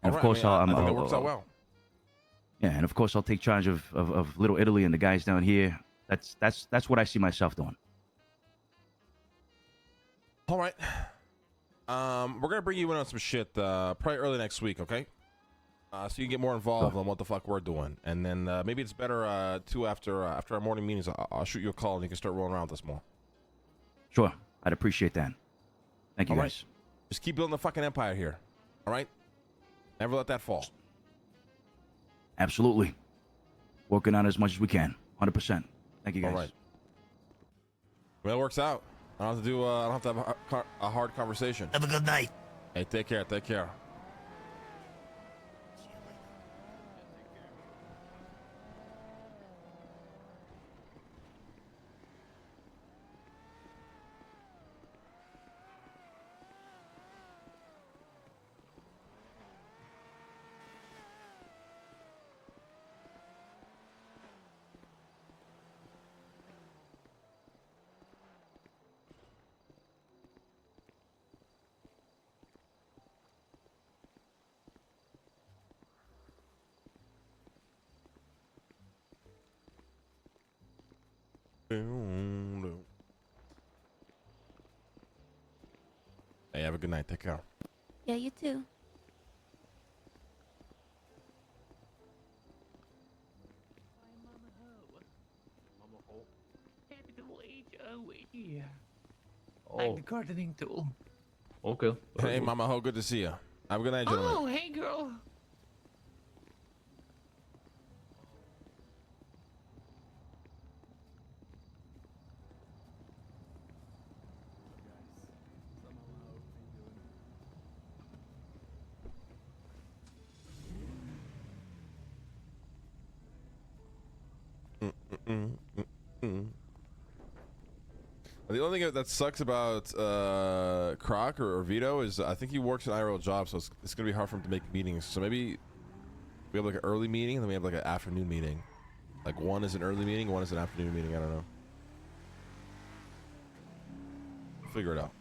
And All of course, I think it works out well. Yeah, and of course, I'll take charge of Little Italy and the guys down here. That's what I see myself doing. All right. We're gonna bring you in on some shit probably early next week, okay? So you can get more involved on what the fuck we're doing, and then maybe it's better too after our morning meetings. I'll shoot you a call and you can start rolling around with us more. Sure, I'd appreciate that. Thank you, All guys. right. Just keep building the fucking empire here. All right. Never let that fall. Absolutely. Working on it as much as we can. 100%. Thank you, guys. All right. Well, it works out. I don't have to have a hard conversation. Have a good night. Hey, take care. Take care. Hey, have a good night. Take care. Yeah, you too. Like the gardening tool. Okay. Hey, Mama Ho, good to see you. Have a good night, gentlemen. Oh, hey, girl. The only thing that sucks about Croc or Vito is I think he works an IRL job, so it's gonna be hard for him to make meetings. So maybe we have like an early meeting, and then we have like an afternoon meeting. Like one is an early meeting, one is an afternoon meeting. I don't know. Figure it out.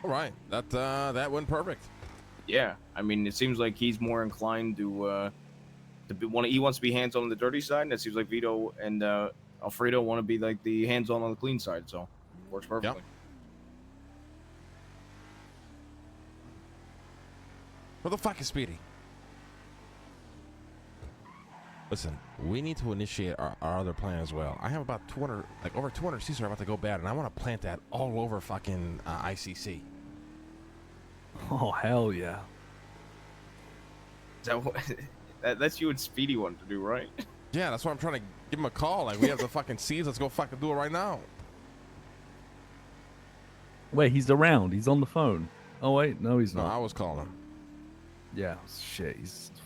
All right, that went perfect. Yeah, I mean, it seems like he's more inclined to he wants to be hands-on the dirty side, and it seems like Vito and Alfredo want to be like the hands-on the clean side. So works perfectly. Where the fuck is Speedy? Listen, we need to initiate our other plan as well. I have about 200, like over 200 seats are about to go bad, and I want to plant that all over fucking ICC. Oh, hell yeah. Is that what, that's you and Speedy want to do, right? Yeah, that's why I'm trying to give him a call. Like, we have the fucking seeds. Let's go fucking do it right now. Wait, he's around. He's on the phone. Oh, wait. No, he's No, not. I was calling him. Yeah, shit.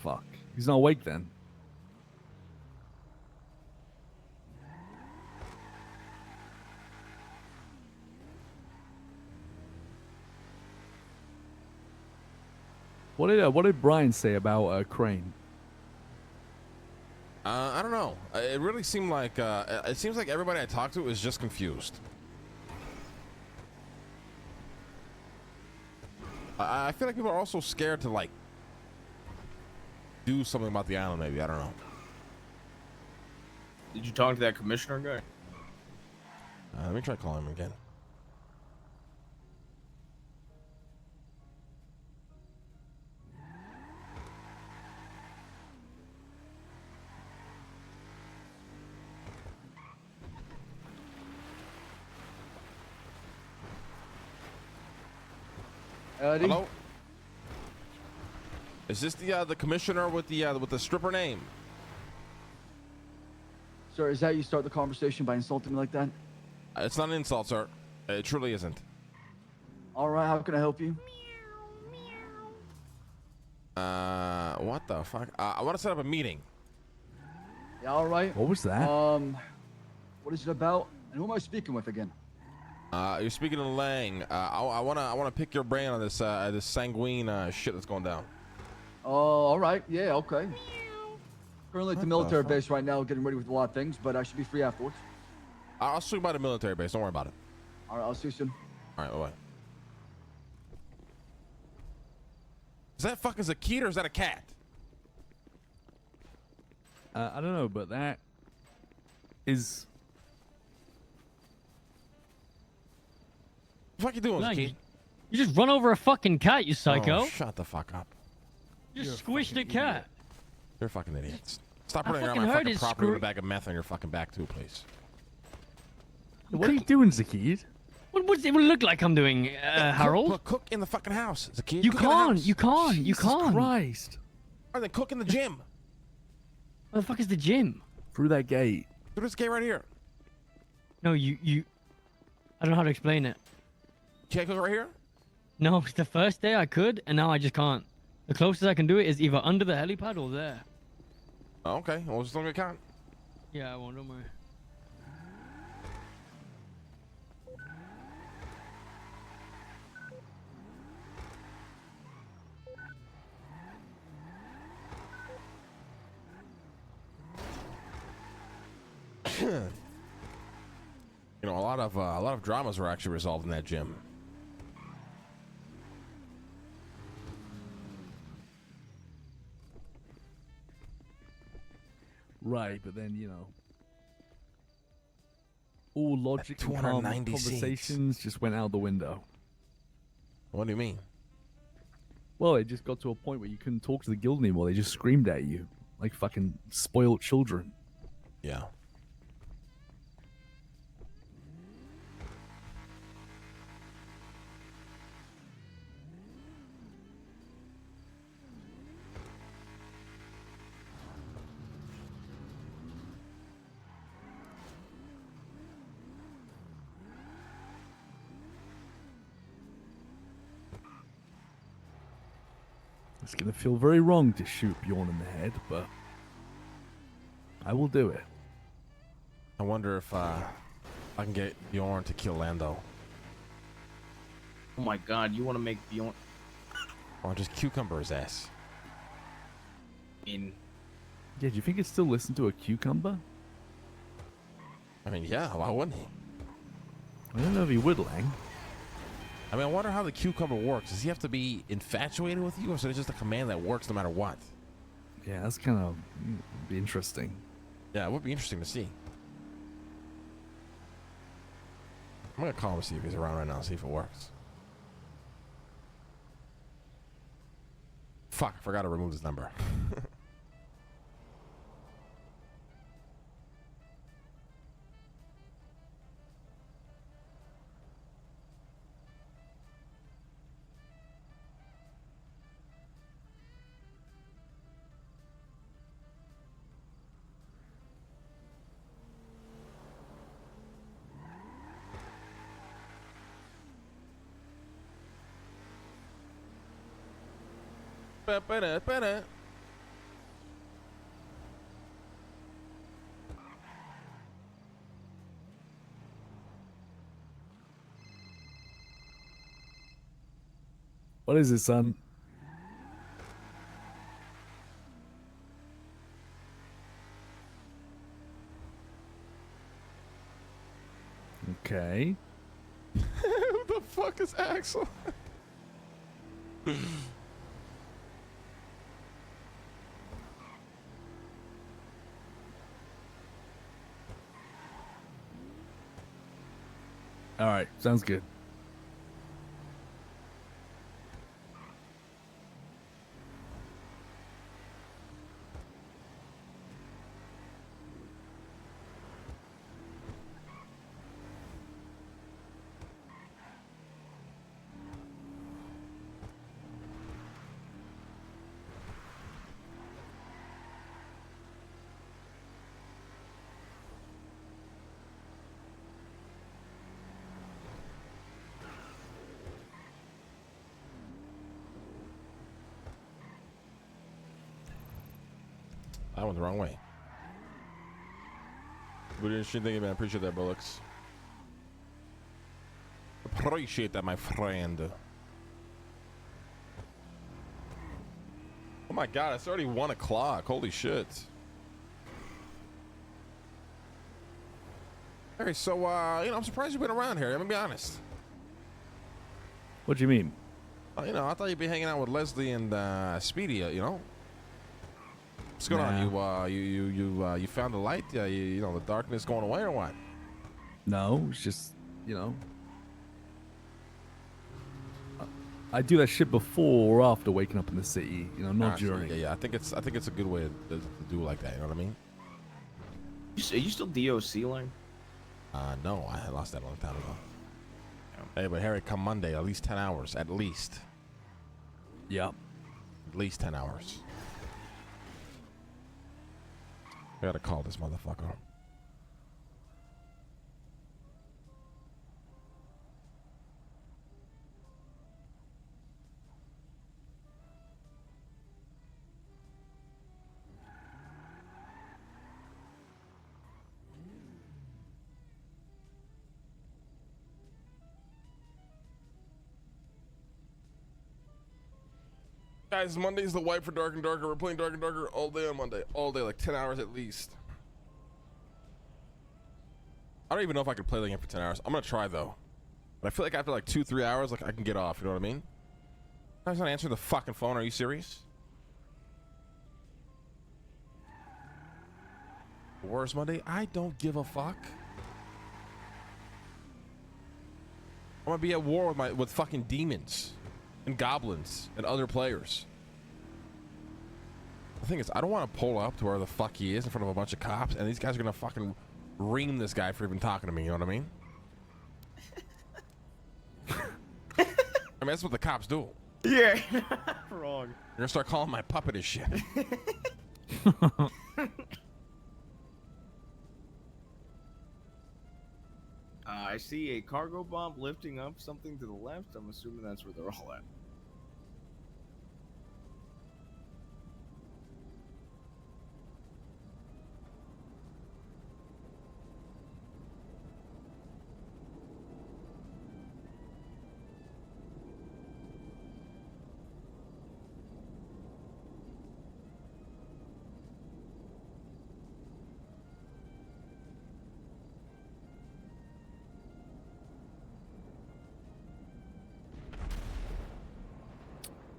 Fuck. He's not awake then. What did Brian say about Crane? I don't know. It really seemed like it seems like everybody I talked to is just confused. I feel like people are also scared to like do something about the island. Maybe I don't know. Did you talk to that commissioner guy? Let me try calling him again. Hello? Is this the commissioner with the stripper name? Sir, is that you start the conversation by insulting me like that? It's not an insult, sir. It truly isn't. All right, how can I help you? What the fuck? I want to set up a meeting. Yeah, all right. What was that? What is it about? And who am I speaking with again? You're speaking to Lang. I wanna pick your brain on this this sanguine shit that's going down. Oh, all right. Yeah, okay. Currently at the What the military fuck? base right now, getting ready with a lot of things, but I should be free afterwards. I'll swing by the military base. Don't worry about it. All right, I'll see you soon. All right, bye. Is that fucking Zakit or is that a cat? I don't know, but that is. What the fuck you doing, Lang, Zakit? You just run over a fucking cat, you psycho. Oh, shut the fuck up. You just squished a cat. You're fucking idiots. Stop I putting fucking my heard fucking it's property with screw- a bag of meth on your fucking back too, please. What are you doing, Zakid? What does it look like I'm doing, Harold? Cook in the fucking house, Zakid. You Cook in the can't. house. You can't. You Jesus can't. Christ. Or then cook in the gym. Where the fuck is the gym? Through that gate. Through this gate right here. No, you. I don't know how to explain it. Can't cook right here? No, it's the first day I could, and now I just can't. The closest I can do it is either under the helipad or there. Oh, okay. Well, just long as I can't. Yeah, I won't. Don't worry. You know, a lot of dramas were actually resolved in that gym. Right, but then, you know, all logic and calm 290 seats. conversations just went out the window. What do you mean? Well, it just got to a point where you couldn't talk to the guild anymore. They just screamed at you like fucking spoiled children. Yeah. It's gonna feel very wrong to shoot Bjorn in the head, but I will do it. I wonder if I can get Bjorn to kill Lando. Oh my god, you want to make Bjorn? Or just cucumber his ass. I mean, Yeah, do you think it's still listen to a cucumber? I mean, yeah, why wouldn't he? I don't know if he would, Lang. I mean, I wonder how the cucumber works. Does he have to be infatuated with you, or is it just a command that works no matter what? Yeah, that's kind of be interesting. Yeah, it would be interesting to see. I'm gonna call him and see if he's around right now, see if it works. Fuck, I forgot to remove his number. Ba-ba-da-ba-da. What is it, son? Okay. Who the fuck is Axel? All right, sounds good. I went the wrong way. But interesting thing, man. Appreciate that, Bullocks. Appreciate that, my friend. Oh my god, it's already 1 o'clock. Holy shit. Okay, so I'm surprised you've been around here. I'm gonna be honest. What do you mean? I thought you'd be hanging out with Leslie and Speedy. What's going on? You found the light? The darkness going away or what? No, it's just I do that shit before or after waking up in the city. Not during. Yeah. I think it's a good way to do it like that. You know what I mean? Are you still DOC line? No, I lost that a long time ago. Hey, but Harry, come Monday, at least 10 hours, at least. Yeah. At least 10 hours. I gotta call this motherfucker. Guys, Monday's the wipe for Dark and Darker. We're playing Dark and Darker all day on Monday. All day, like 10 hours at least. I don't even know if I could play the game for 10 hours. I'm gonna try though. But I feel like after like 2-3 hours, like I can get off, you know what I mean? I was not answering the fucking phone. Are you serious? Where's Monday? I don't give a fuck. I'm gonna be at war with fucking demons and goblins and other players. The thing is, I don't want to pull up to where the fuck he is in front of a bunch of cops, and these guys are gonna fucking ream this guy for even talking to me. You know what I mean? I mean, that's what the cops do. Yeah. Wrong. You're gonna start calling my puppet as shit. I see a cargo bomb lifting up something to the left. I'm assuming that's where they're all at.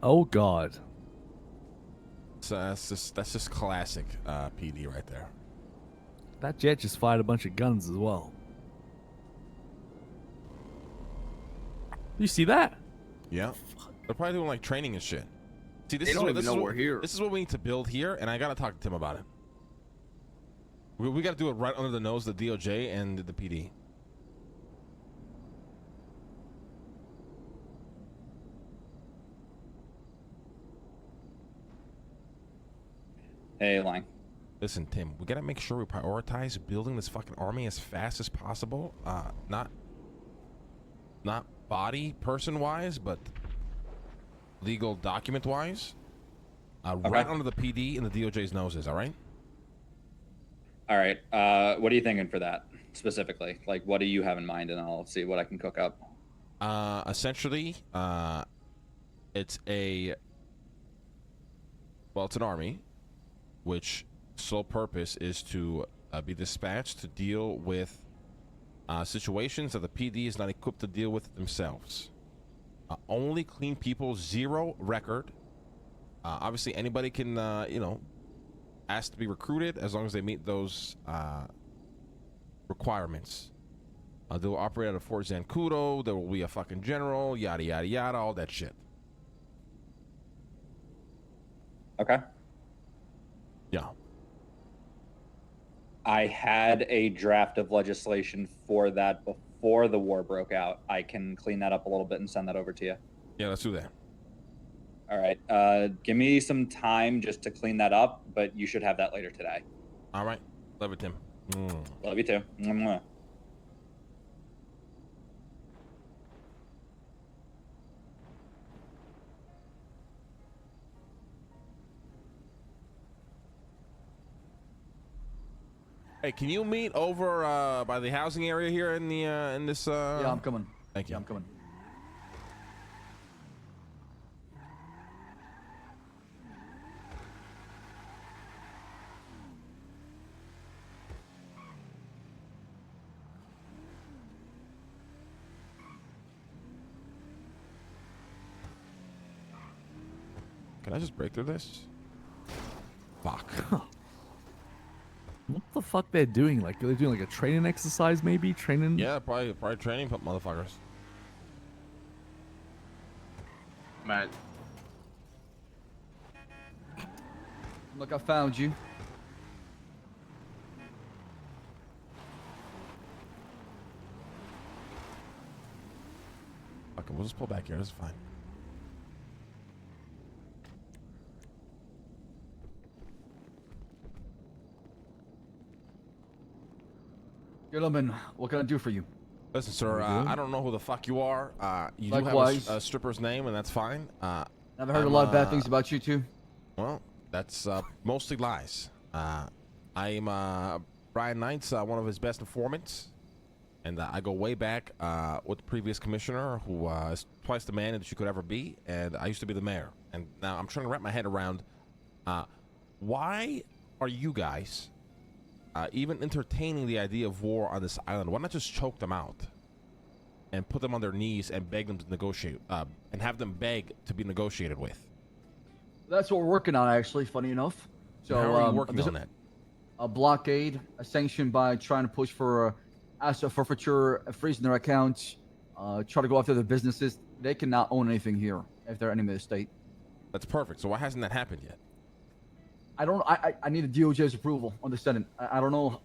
Oh God. So that's just classic PD right there. That jet just fired a bunch of guns as well. You see that? Yeah. They're probably doing like training and shit. See, They don't even know we're here. This is what we need to build here, and I gotta talk to Tim about it. We gotta do it right under the nose of the DOJ and the PD. Hey, Lang. Listen, Tim, we gotta make sure we prioritize building this fucking army as fast as possible. Not body person wise, but legal document wise. Right under the PD and the DOJ's noses. All right. All right. What are you thinking for that specifically? Like, what do you have in mind, and I'll see what I can cook up. Essentially, it's an army, which sole purpose is to be dispatched to deal with situations that the PD is not equipped to deal with themselves. Only clean people, 0 record. Obviously, anybody can, you know, ask to be recruited as long as they meet those requirements. They will operate out of Fort Zancudo. There will be a fucking general, yada, yada, yada, all that shit. Okay. Yeah. I had a draft of legislation for that before the war broke out. I can clean that up a little bit and send that over to you. Yeah, let's do that. All right. Give me some time just to clean that up, but you should have that later today. All right. Love it, Tim. Love you too. Mwah. Hey, can you meet over by the housing area here in the in this? Yeah, I'm coming. Thank you. Yeah, I'm coming. Can I just break through this? Fuck. What the fuck they're doing? Like, are they doing like a training exercise maybe? Training? Yeah, probably training motherfuckers. Matt. Look, I found you. Okay, we'll just pull back here. That's fine. Gentlemen, what can I do for you? Listen, sir, I don't know who the fuck you are. You Likewise. do have a stripper's name, and that's fine. I've heard a lot of bad things about you too. Well, that's mostly lies. I am Brian Knight's one of his best informants, and I go way back with the previous commissioner, who is twice the man that you could ever be, and I used to be the mayor. And now I'm trying to wrap my head around why are you guys even entertaining the idea of war on this island? Why not just choke them out and put them on their knees and beg them to negotiate, and have them beg to be negotiated with? That's what we're working on, actually. Funny enough. So how are you working there's on that? A blockade, sanctioned by trying to push for asset forfeiture, freezing their accounts, try to go after their businesses. They cannot own anything here if they're enemy of the state. That's perfect. So why hasn't that happened yet? I need a DOJ's approval on the Senate. I don't know.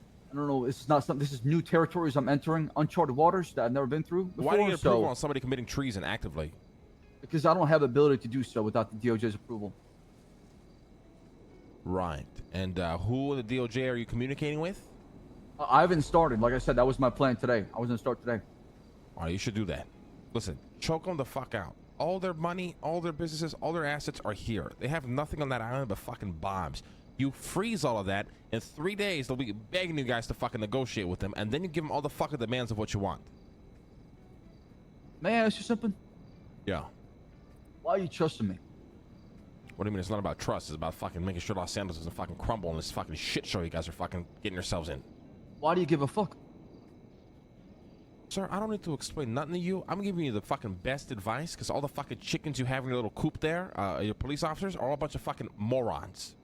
This is not something. This is new territories I'm entering, uncharted waters that I've never been through before. Why do you get approval on somebody committing treason actively? Because I don't have the ability to do so without the DOJ's approval. Right. And who in the DOJ are you communicating with? I haven't started. Like I said, that was my plan today. I was going to start today. All right, you should do that. Listen, choke them the fuck out. All their money, all their businesses, all their assets are here. They have nothing on that island but fucking bombs. You freeze all of that. In 3 days, they'll be begging you guys to fucking negotiate with them, and then you give them all the fucking demands of what you want. May I ask you something? Yeah. Why are you trusting me? What do you mean? It's not about trust. It's about fucking making sure Los Santos doesn't fucking crumble in this fucking shit show you guys are fucking getting yourselves in. Why do you give a fuck? Sir, I don't need to explain nothing to you. I'm giving you the fucking best advice, because all the fucking chickens you have in your little coop there, your police officers, are all a bunch of fucking morons.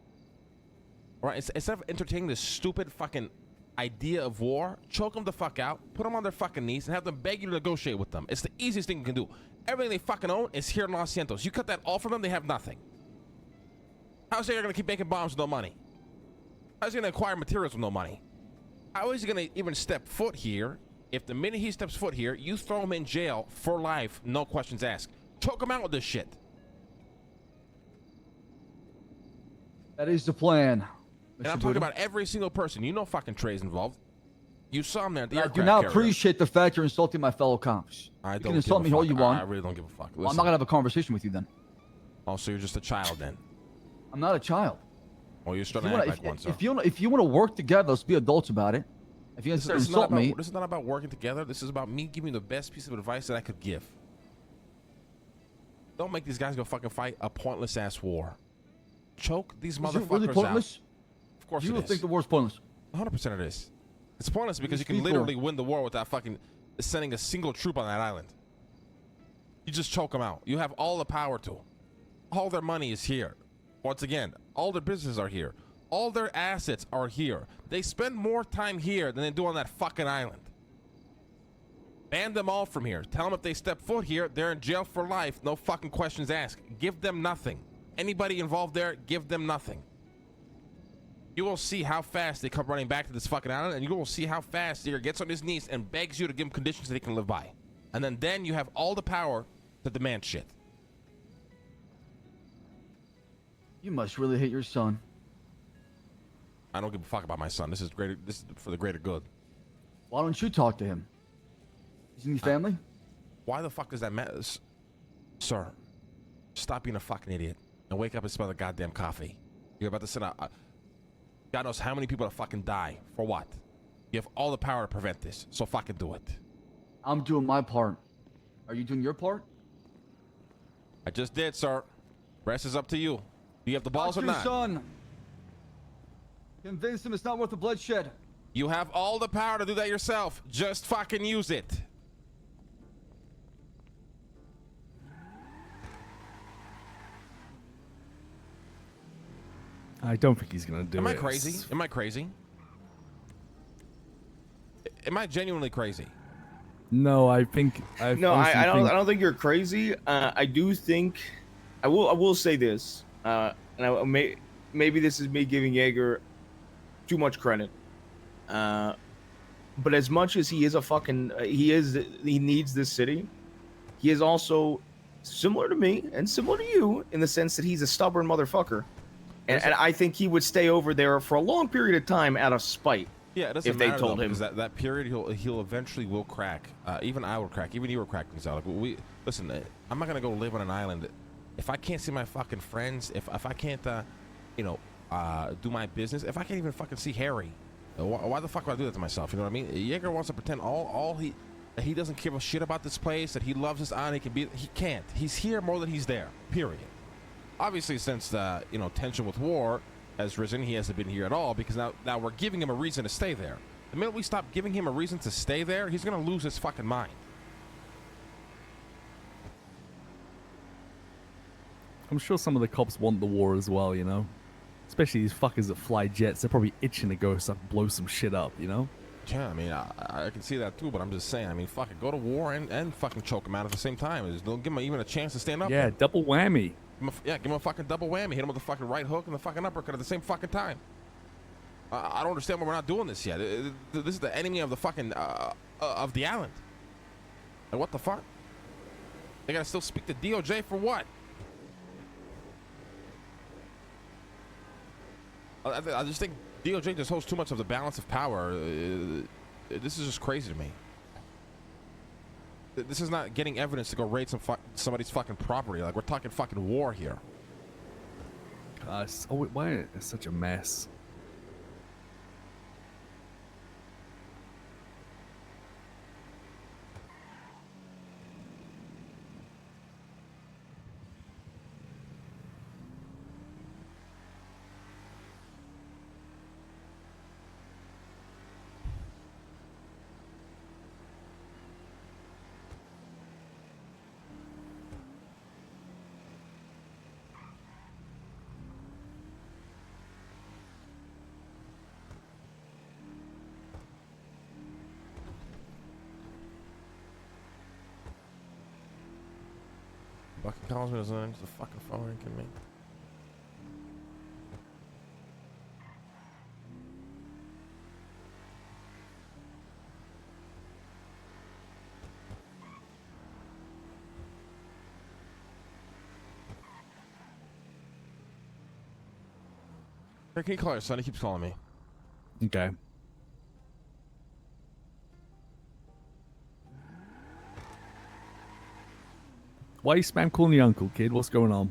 All right, instead of entertaining this stupid fucking idea of war, choke them the fuck out, put them on their fucking knees, and have them beg you to negotiate with them. It's the easiest thing you can do. Everything they fucking own is here in Los Santos. You cut that all from them, they have nothing. How's they gonna keep making bombs with no money? How's he gonna acquire materials with no money? How is he gonna even step foot here if the minute he steps foot here, you throw him in jail for life, no questions asked? Choke him out with this shit. That is the plan. And I'm talking about every single person. You know fucking Trey's involved. You saw him there at the I aircraft do not carrier. appreciate the fact you're insulting my fellow cops. I You don't can give insult a me all fuck. you want. I really don't give a fuck. Well, I'm not gonna have a conversation with you then. Oh, so you're just a child then? I'm not a child. Oh, you're If starting you to act wanna- like one, sir. if you want to work together, let's be adults about it. If you This is insult me, this is not about working together. This is about me giving you the best piece of advice that I could give. Don't make these guys go fucking fight a pointless ass war. Choke these is motherfuckers it really pointless? out. Of course You it don't is. think the war's pointless? 100% it is. It's pointless because These you can people- literally win the war without fucking sending a single troop on that island. You just choke them out. You have all the power to. All their money is here. Once again, all their businesses are here. All their assets are here. They spend more time here than they do on that fucking island. Ban them all from here. Tell them if they step foot here, they're in jail for life. No fucking questions asked. Give them nothing. Anybody involved there, give them nothing. You will see how fast they come running back to this fucking island, and you will see how fast he gets on his knees and begs you to give him conditions that he can live by. And then you have all the power to demand shit. You must really hate your son. I don't give a fuck about my son. This is greater. This is for the greater good. Why don't you talk to him? Isn't he family? Why the fuck does that matter? Sir, stop being a fucking idiot and wake up and smell the goddamn coffee. You're about to sit out. God knows how many people to fucking die. For what? You have all the power to prevent this, so fucking do it. I'm doing my part. Are you doing your part? I just did, sir. Rest is up to you. Do you have the balls or Talk to not? your son. Convince him it's not worth the bloodshed. You have all the power to do that yourself. Just fucking use it. I don't think he's gonna do it. Am I crazy? Am I crazy? Am I genuinely crazy? No, I think. I don't think you're crazy. I do think. I will say this, and maybe this is me giving Jaeger too much credit. But as much as he is a fucking, he needs this city. He is also similar to me and similar to you in the sense that he's a stubborn motherfucker. And I think he would stay over there for a long period of time out of spite. Yeah, it doesn't if they matter, told though, him because that period he'll eventually will crack. Even I will crack. Even you will crack things out. Like listen. I'm not gonna go live on an island if I can't see my fucking friends. If I can't, do my business. If I can't even fucking see Harry, why the fuck would I do that to myself? You know what I mean? Jaeger wants to pretend that he doesn't give a shit about this place. That he loves this island. He can't. He's here more than he's there. Period. Obviously, since the tension with war has risen, he hasn't been here at all because now we're giving him a reason to stay there. The minute we stop giving him a reason to stay there, he's gonna lose his fucking mind. I'm sure some of the cops want the war as well, especially these fuckers that fly jets. They're probably itching to go blow some shit up, Yeah, I mean, I can see that too, but I'm just saying, I mean, fuck it, go to war and fucking choke him out at the same time. Don't give him even a chance to stand up. Yeah, double whammy. Give him a fucking double whammy. Hit him with the fucking right hook and the fucking uppercut at the same fucking time. I don't understand why we're not doing this yet. This is the enemy of the fucking of the island. Like, what the fuck? They gotta still speak to DOJ for what? I just think DOJ just holds too much of the balance of power. This is just crazy to me. This is not getting evidence to go raid somebody's fucking property. Like, we're talking fucking war here. Why is it such a mess? Fucking calls me, doesn't answer the fucking phone, ringing me. Hey, can you call your son? He keeps calling me. Okay. Why you spam calling the uncle, kid? What's going on?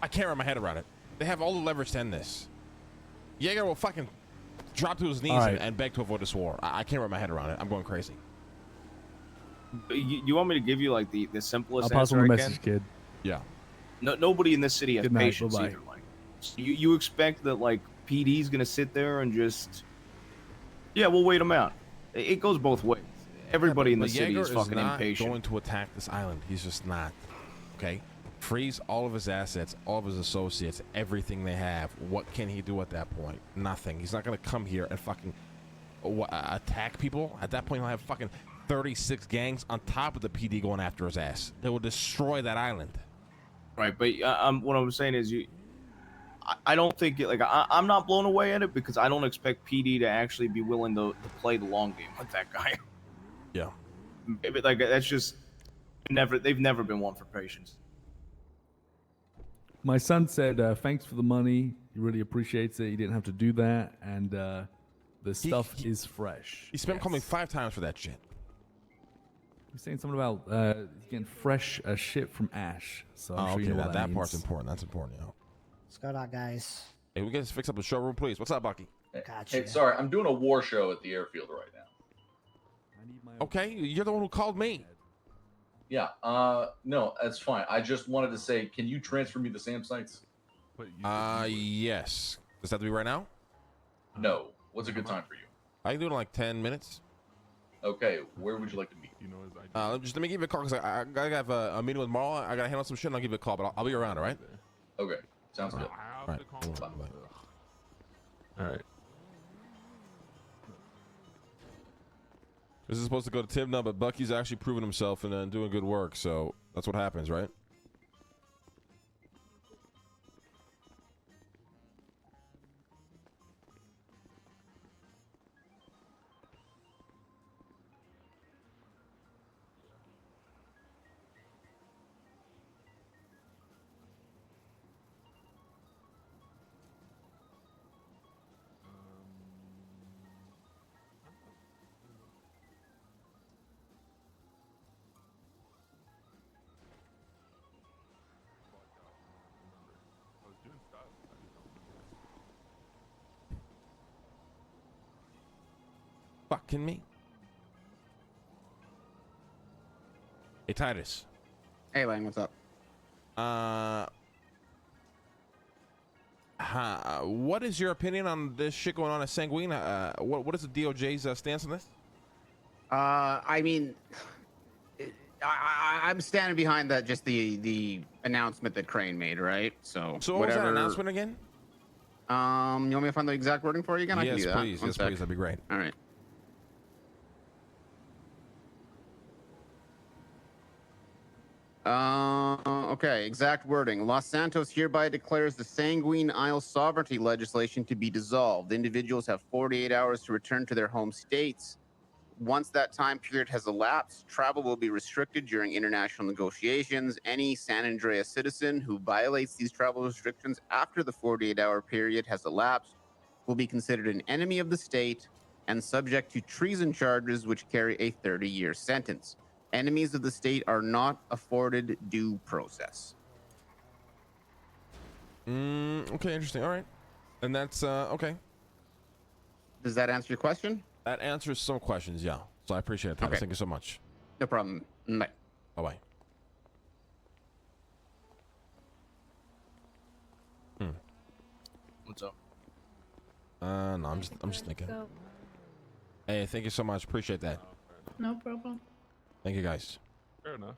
I can't wrap my head around it. They have all the leverage to end this. Jaeger will fucking drop to his knees All right. and beg to avoid this war. I can't wrap my head around it. I'm going crazy. You want me to give you like the simplest I'll pass on answer the I message, can? kid. Yeah. No, nobody in this city has Good night, patience bye-bye. either. Like, you expect that like PD's gonna sit there and just, yeah, we'll wait them out. It goes both ways. Everybody in the But city Jaeger is fucking not impatient. going to attack this island. He's just not. Okay? Freeze all of his assets, all of his associates, everything they have. What can he do at that point? Nothing. He's not going to come here and fucking attack people. At that point, he'll have fucking 36 gangs on top of the PD going after his ass. They will destroy that island. Right, but what I'm saying is I don't think I'm not blown away at it because I don't expect PD to actually be willing to play the long game with that guy. Yeah. But, like that's just they've never been one for patience. My son said, thanks for the money. He really appreciates it. He didn't have to do that. And the stuff is fresh. He spent calling me 5 times for that shit. He's saying something about getting fresh shit from Ash. So I'm sure you know what that means. part's important. That's important, you know. What's going on, guys? Hey, we guys fix up the showroom, please. What's up, Bucky? Gotcha. Hey, sorry, I'm doing a war show at the airfield right now. Okay, you're the one who called me. Yeah, no, that's fine. I just wanted to say, can you transfer me the SAM sites? Yes. Does that have to be right now? No. What's a good time for you? I can do it in like 10 minutes. Okay, where would you like to meet? Just let me give you a call because I have a meeting with Marla. I gotta handle some shit and I'll give you a call, but I'll be around, all right? Okay, sounds good. All right. Bye. All right. This is supposed to go to Tim now, but Bucky's actually proven himself and doing good work, so that's what happens, right? Fucking me. Hey, Titus. Hey, Lane, what's up? What is your opinion on this shit going on at Sanguine? What is the DOJ's stance on this? I mean, I'm standing behind that. Just the announcement that Crane made, right? So what was that announcement again? You want me to find the exact wording for you again? I can Yes, do that. please. One Yes, sec. please. That'd be great. All right. Okay, exact wording. Los Santos hereby declares the Sanguine Isle sovereignty legislation to be dissolved. Individuals have 48 hours to return to their home states. Once that time period has elapsed, travel will be restricted during international negotiations. Any San Andreas citizen who violates these travel restrictions after the 48-hour period has elapsed will be considered an enemy of the state and subject to treason charges which carry a 30-year sentence. Enemies of the state are not afforded due process. Okay, interesting. All right. And that's, okay. Does that answer your question? That answers some questions, yeah. So I appreciate it, Titus. Okay. Thank you so much. No problem. Bye. Bye-bye. What's up? No, I'm just thinking. Hey, thank you so much. Appreciate that. No problem. Thank you, guys. Fair enough.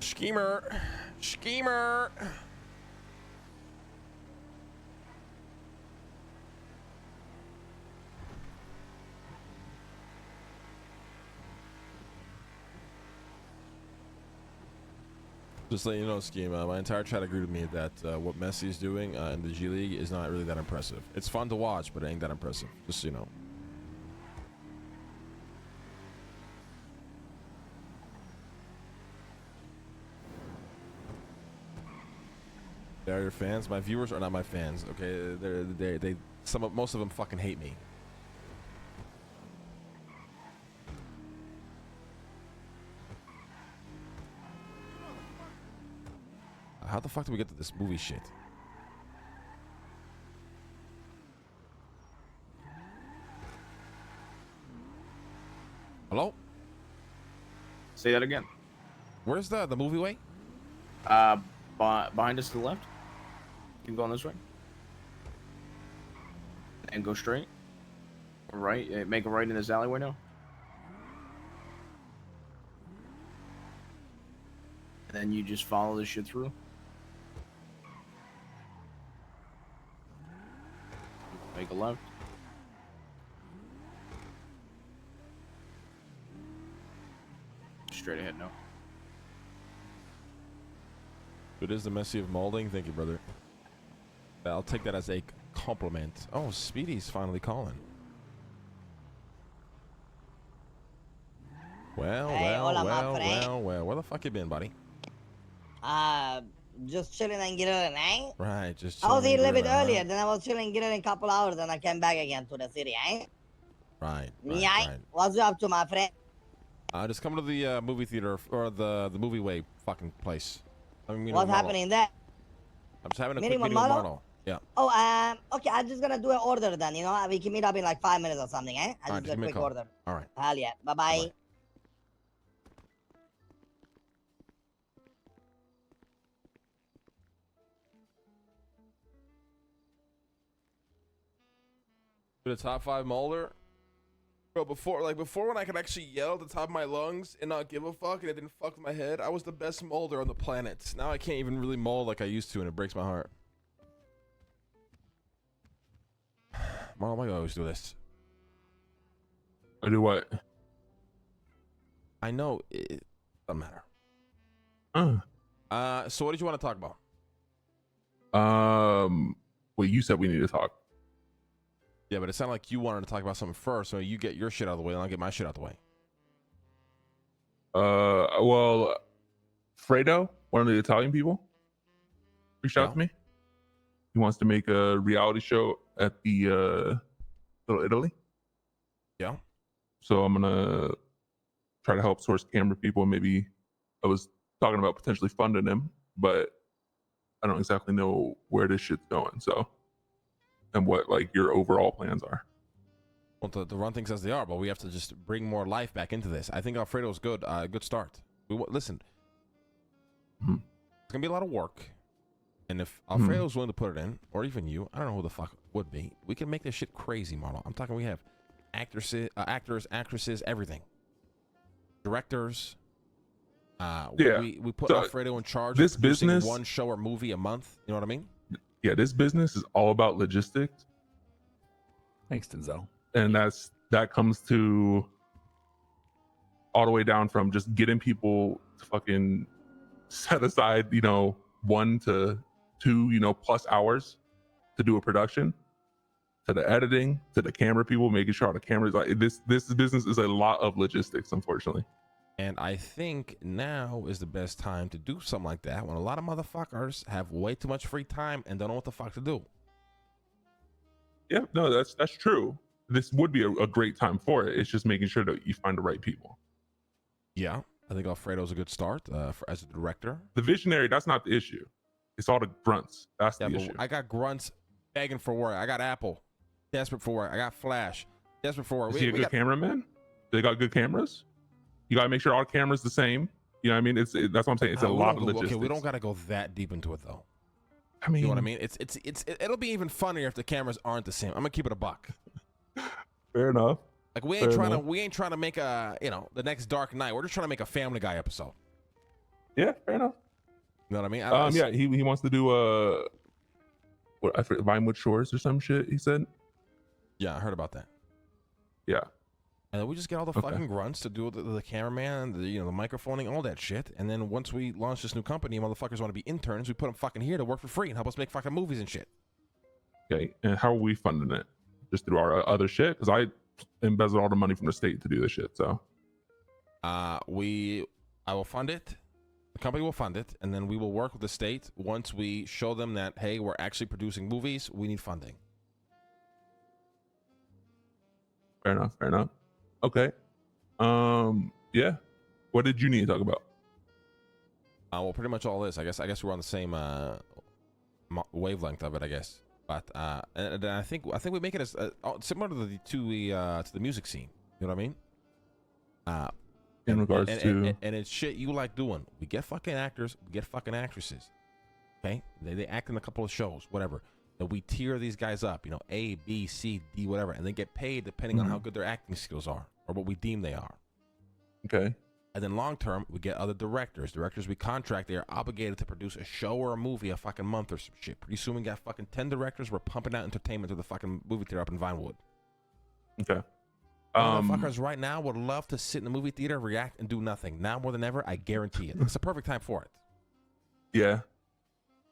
Schemer. Just let you know, Scheme, my entire chat agreed with me that what Messi is doing in the G League is not really that impressive. It's fun to watch, but it ain't that impressive. Just so you know. They're your fans. My viewers are not my fans. Okay, most of them fucking hate me. How the fuck do we get to this movie shit? Hello? Say that again. Where's the movie way? Behind us to the left. Keep going this way. And go straight. Right. Make a right in this alleyway now. And then you just follow this shit through. Make a left. Straight ahead now. It is the Messi of molding. Thank you, brother. I'll take that as a compliment. Oh, Speedy's finally calling. Well, Hey, hola, my friend. well. Where the fuck you been, buddy? Just chilling and getting, eh? Right, just I was here a little chilling, bit huh? earlier, then I was chilling, getting a couple hours, and I came back again to the city, eh? Right, Yeah, right. what's you up to, my friend? Just come to the movie theater or the movie way fucking place. What's happening there? I'm just having a Meeting quick with meeting with Marlo? Marlo. Yeah. Oh, okay, I'm just gonna do an order then, you know? We can meet up in like 5 minutes or something, eh? I Alright, just do a give me a quick call. order. All right. Hell yeah. Bye-bye. The top 5 molder. Bro, before when I could actually yell at the top of my lungs and not give a fuck and it didn't fuck with my head, I was the best molder on the planet. Now I can't even really mold like I used to and it breaks my heart. Marlon, why do I always do this? I do what? I know it doesn't matter. Uh. So what did you want to talk about? Well, you said we need to talk. Yeah, but it sounded like you wanted to talk about something first, so you get your shit out of the way and I'll get my shit out of the way. Well, Fredo, one of the Italian people, reached out to me. He wants to make a reality show at the Little Italy. Yeah. So I'm gonna try to help source camera people. Maybe I was talking about potentially funding him, but I don't exactly know where this shit's going. So, and what like your overall plans are. Well, to run things as they are, but we have to just bring more life back into this. I think Alfredo's good. Good start. Listen, Mm-hmm. it's gonna be a lot of work, and if Alfredo's willing to put it in, or even you, I don't know who the fuck would be. We can make this shit crazy, Marlo. I'm talking. We have actors, actresses, everything, directors. Yeah. We put So, Alfredo in charge. this of producing business- one show or movie a month. You know what I mean? Yeah, this business is all about logistics. Thanks, Denzel. And that comes to all the way down from just getting people to fucking set aside, 1 to 2, plus hours to do a production, to the editing, to the camera people, making sure the cameras like this business is a lot of logistics, unfortunately. And I think now is the best time to do something like that when a lot of motherfuckers have way too much free time and don't know what the fuck to do. Yeah, no, that's true. This would be a great time for it. It's just making sure that you find the right people. Yeah, I think Alfredo's a good start as a director. The visionary, that's not the issue. It's all the grunts. That's the but issue. I got grunts begging for work. I got Apple desperate for work. I got Flash desperate for work. Is he a good cameraman? They got good cameras. You gotta make sure our cameras the same. You know what I mean? That's what I'm saying. It's a lot of logistics. Okay, we don't gotta go that deep into it though. I mean, you know what I mean? It'll be even funnier if the cameras aren't the same. I'm gonna keep it a buck. Fair enough. Like we ain't trying to make the next Dark Knight. We're just trying to make a Family Guy episode. Yeah, fair enough. You know what I mean? Yeah, he wants to do I forget, Vinewood Shores or some shit. He said. Yeah, I heard about that. Yeah, And then we just get all the fucking grunts to do the cameraman, the microphoning, all that shit. And then once we launch this new company, motherfuckers want to be interns. We put them fucking here to work for free and help us make fucking movies and shit. Okay, and how are we funding it? Just through our other shit? Because I embezzled all the money from the state to do this shit. So, I will fund it. The company will fund it, and then we will work with the state once we show them that, hey, we're actually producing movies. We need funding. fair enough. Fair enough. Okay. Yeah. What did you need to talk about? Well, pretty much all this. I guess we're on the same wavelength of it. I guess, but and I think we make it as similar to the music scene. You know what I mean? In regards to and it's shit you like doing. We get fucking actors. We get fucking actresses. Okay, they act in a couple of shows, whatever. And we tier these guys up. A, B, C, D, whatever, and they get paid depending on how good their acting skills are or what we deem they are. Okay. And then long term, we get other directors. Directors we contract, they are obligated to produce a show or a movie a fucking month or some shit. Pretty soon we got fucking 10 directors. We're pumping out entertainment to the fucking movie theater up in Vinewood. Okay. Motherfuckers right now would love to sit in the movie theater, react, and do nothing. Now more than ever, I guarantee it. It's the perfect time for it. Yeah.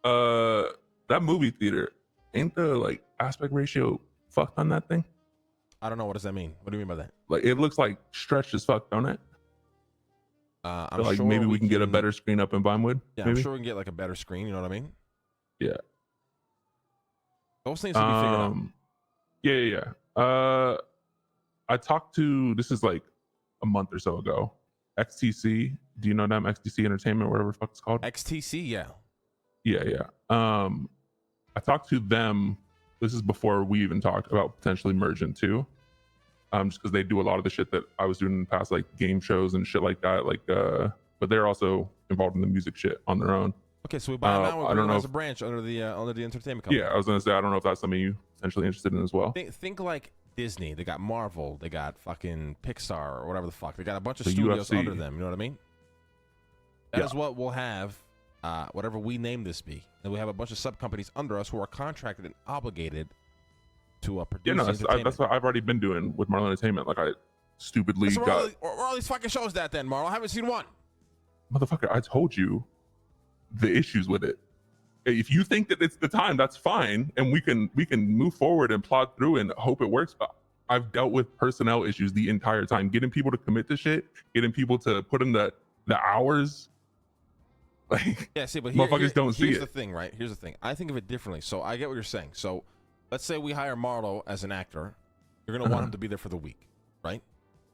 That movie theater, ain't the aspect ratio fucked on that thing? I don't know. What does that mean? What do you mean by that? Like it looks like stretched as fuck, don't it? I'm so, sure maybe we can get a better screen up in Vinewood. Yeah, maybe? I'm sure we can get a better screen. You know what I mean? Yeah. Those things will be figured out. Yeah. I talked to, this is a month or so ago, XTC. Do you know them? XTC Entertainment, whatever the fuck it's called. XTC, yeah. Yeah. I talked to them. This is before we even talked about potentially merging too. Just because they do a lot of the shit that I was doing in the past, like game shows and shit like that. But they're also involved in the music shit on their own. Okay, so we buy them out. I We don't bring know them as a branch under the entertainment company. Yeah, I was gonna say I don't know if that's something you potentially interested in as well. Think like Disney. They got Marvel. They got fucking Pixar or whatever the fuck. They got a bunch of The studios UFC. under them. You know what I mean? That is what we'll have. Whatever we name this be, and we have a bunch of sub companies under us who are contracted and obligated to produce. Yeah, no, entertainment. that's what I've already been doing with Marlon Entertainment. I stupidly So got where are all these fucking shows that then, Marl? I haven't seen one. motherfucker. I told you the issues with it. If you think that it's the time, that's fine, and we can move forward and plod through and hope it works. But I've dealt with personnel issues the entire time, getting people to commit to shit, getting people to put in the hours. Yeah, see, but motherfuckers don't see here's it. the thing, right? Here's the thing. I think of it differently. So I get what you're saying. So let's say we hire Marlo as an actor. You're gonna want him to be there for the week, right?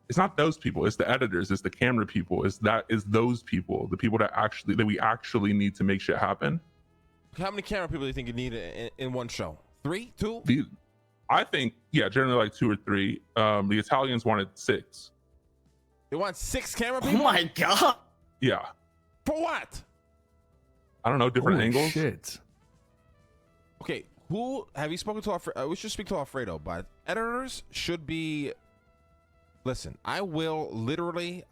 It's not those people. It's the editors. It's the camera people. It's those people. The people that we actually need to make shit happen. How many camera people do you think you need in one show? 3, 2? I think generally 2 or 3. The Italians wanted 6. They want 6 camera people? Oh my god! Yeah. For what? I don't know, different Holy angles. Shit. Okay, who have you spoken to? We should speak to Alfredo, but editors should be. Listen, I will literally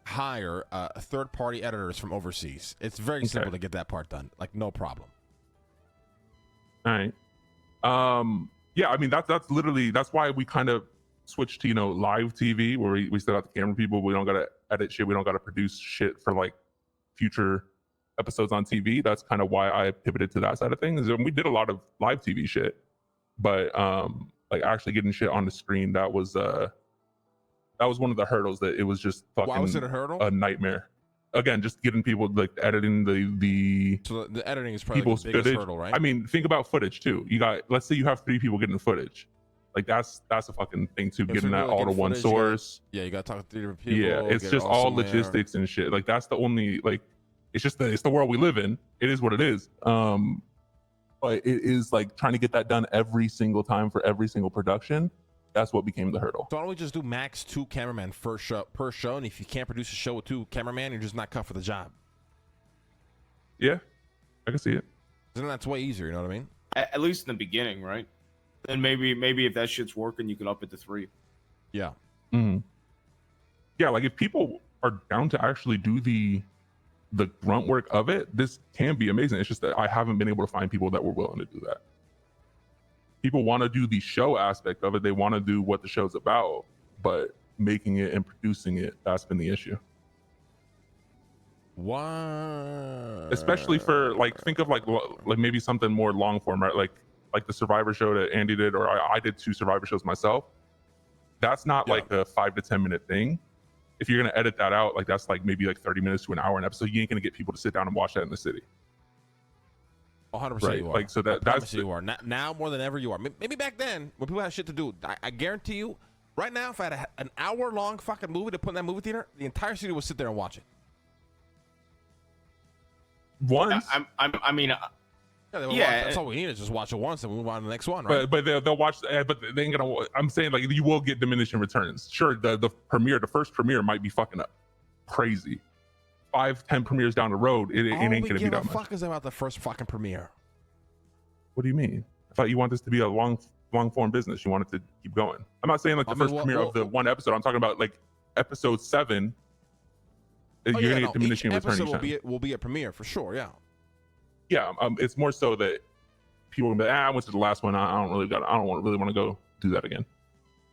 hire third-party editors from overseas. It's very simple to get that part done, no problem. All right. Yeah, I mean that's literally why we kind of switched to live TV where we still got the camera people. We don't gotta edit shit. We don't gotta produce shit for future episodes on TV. That's kind of why I pivoted to that side of things. And we did a lot of live TV shit, but actually getting shit on the screen, that was one of the hurdles. That it was just fucking. Why was it a hurdle? A nightmare. Again, just getting people editing the. So the editing is probably people's the biggest footage. hurdle, right? I mean, think about footage too. Let's say you have 3 people getting footage. That's a fucking thing too. If Getting they're that really all to getting one footage, source. You gotta talk to 3 different people. Yeah, it's get it just all somewhere. logistics and shit. That's the only it's just it's the world we live in. It is what it is. But it is trying to get that done every single time for every single production. That's what became the hurdle. So why don't we just do max 2 cameramen per show? And if you can't produce a show with 2 cameramen, you're just not cut for the job. Yeah, I can see it. Then that's way easier. You know what I mean? At least in the beginning, right? Then maybe if that shit's working, you can up it to 3. Yeah. Mm-hmm. Yeah, if people are down to actually do the grunt work of it, this can be amazing. It's just that I haven't been able to find people that were willing to do that. People want to do the show aspect of it. They want to do what the show's about, but making it and producing it, that's been the issue. What? Especially for like, think of like maybe something more long form, right? Like the Survivor show that Andy did, or I did 2 Survivor shows myself. That's not like a 5 to 10 minute thing. If you're gonna edit that out, like that's like maybe like 30 minutes to an hour an episode. You ain't gonna get people to sit down and watch that in the city. 100% Right, you are. like, so that- I promise that's you are. Now more than ever you are. Maybe back then when people had shit to do. I guarantee you, right now, if I had an hour-long fucking movie to put in that movie theater, the entire city would sit there and watch it. Once. I mean, Yeah, they would yeah, watch, that's all we need is just watch it once and move on to the next one, right? But they'll watch, but they ain't gonna. I'm saying like you will get diminishing returns. Sure, the first premiere might be fucking up crazy. 5-10 premieres down the road, it ain't gonna be that much. All we give a fuck is about the first fucking premiere. What do you mean? I thought you want this to be a long form business. You want it to keep going. I'm not saying like the first premiere of the one episode. I'm talking about like episode 7. You're gonna get diminishing each return episode each time. will be a premiere for sure. Yeah. Yeah, it's more so that people will be like, I went to the last one. I don't really want to go do that again.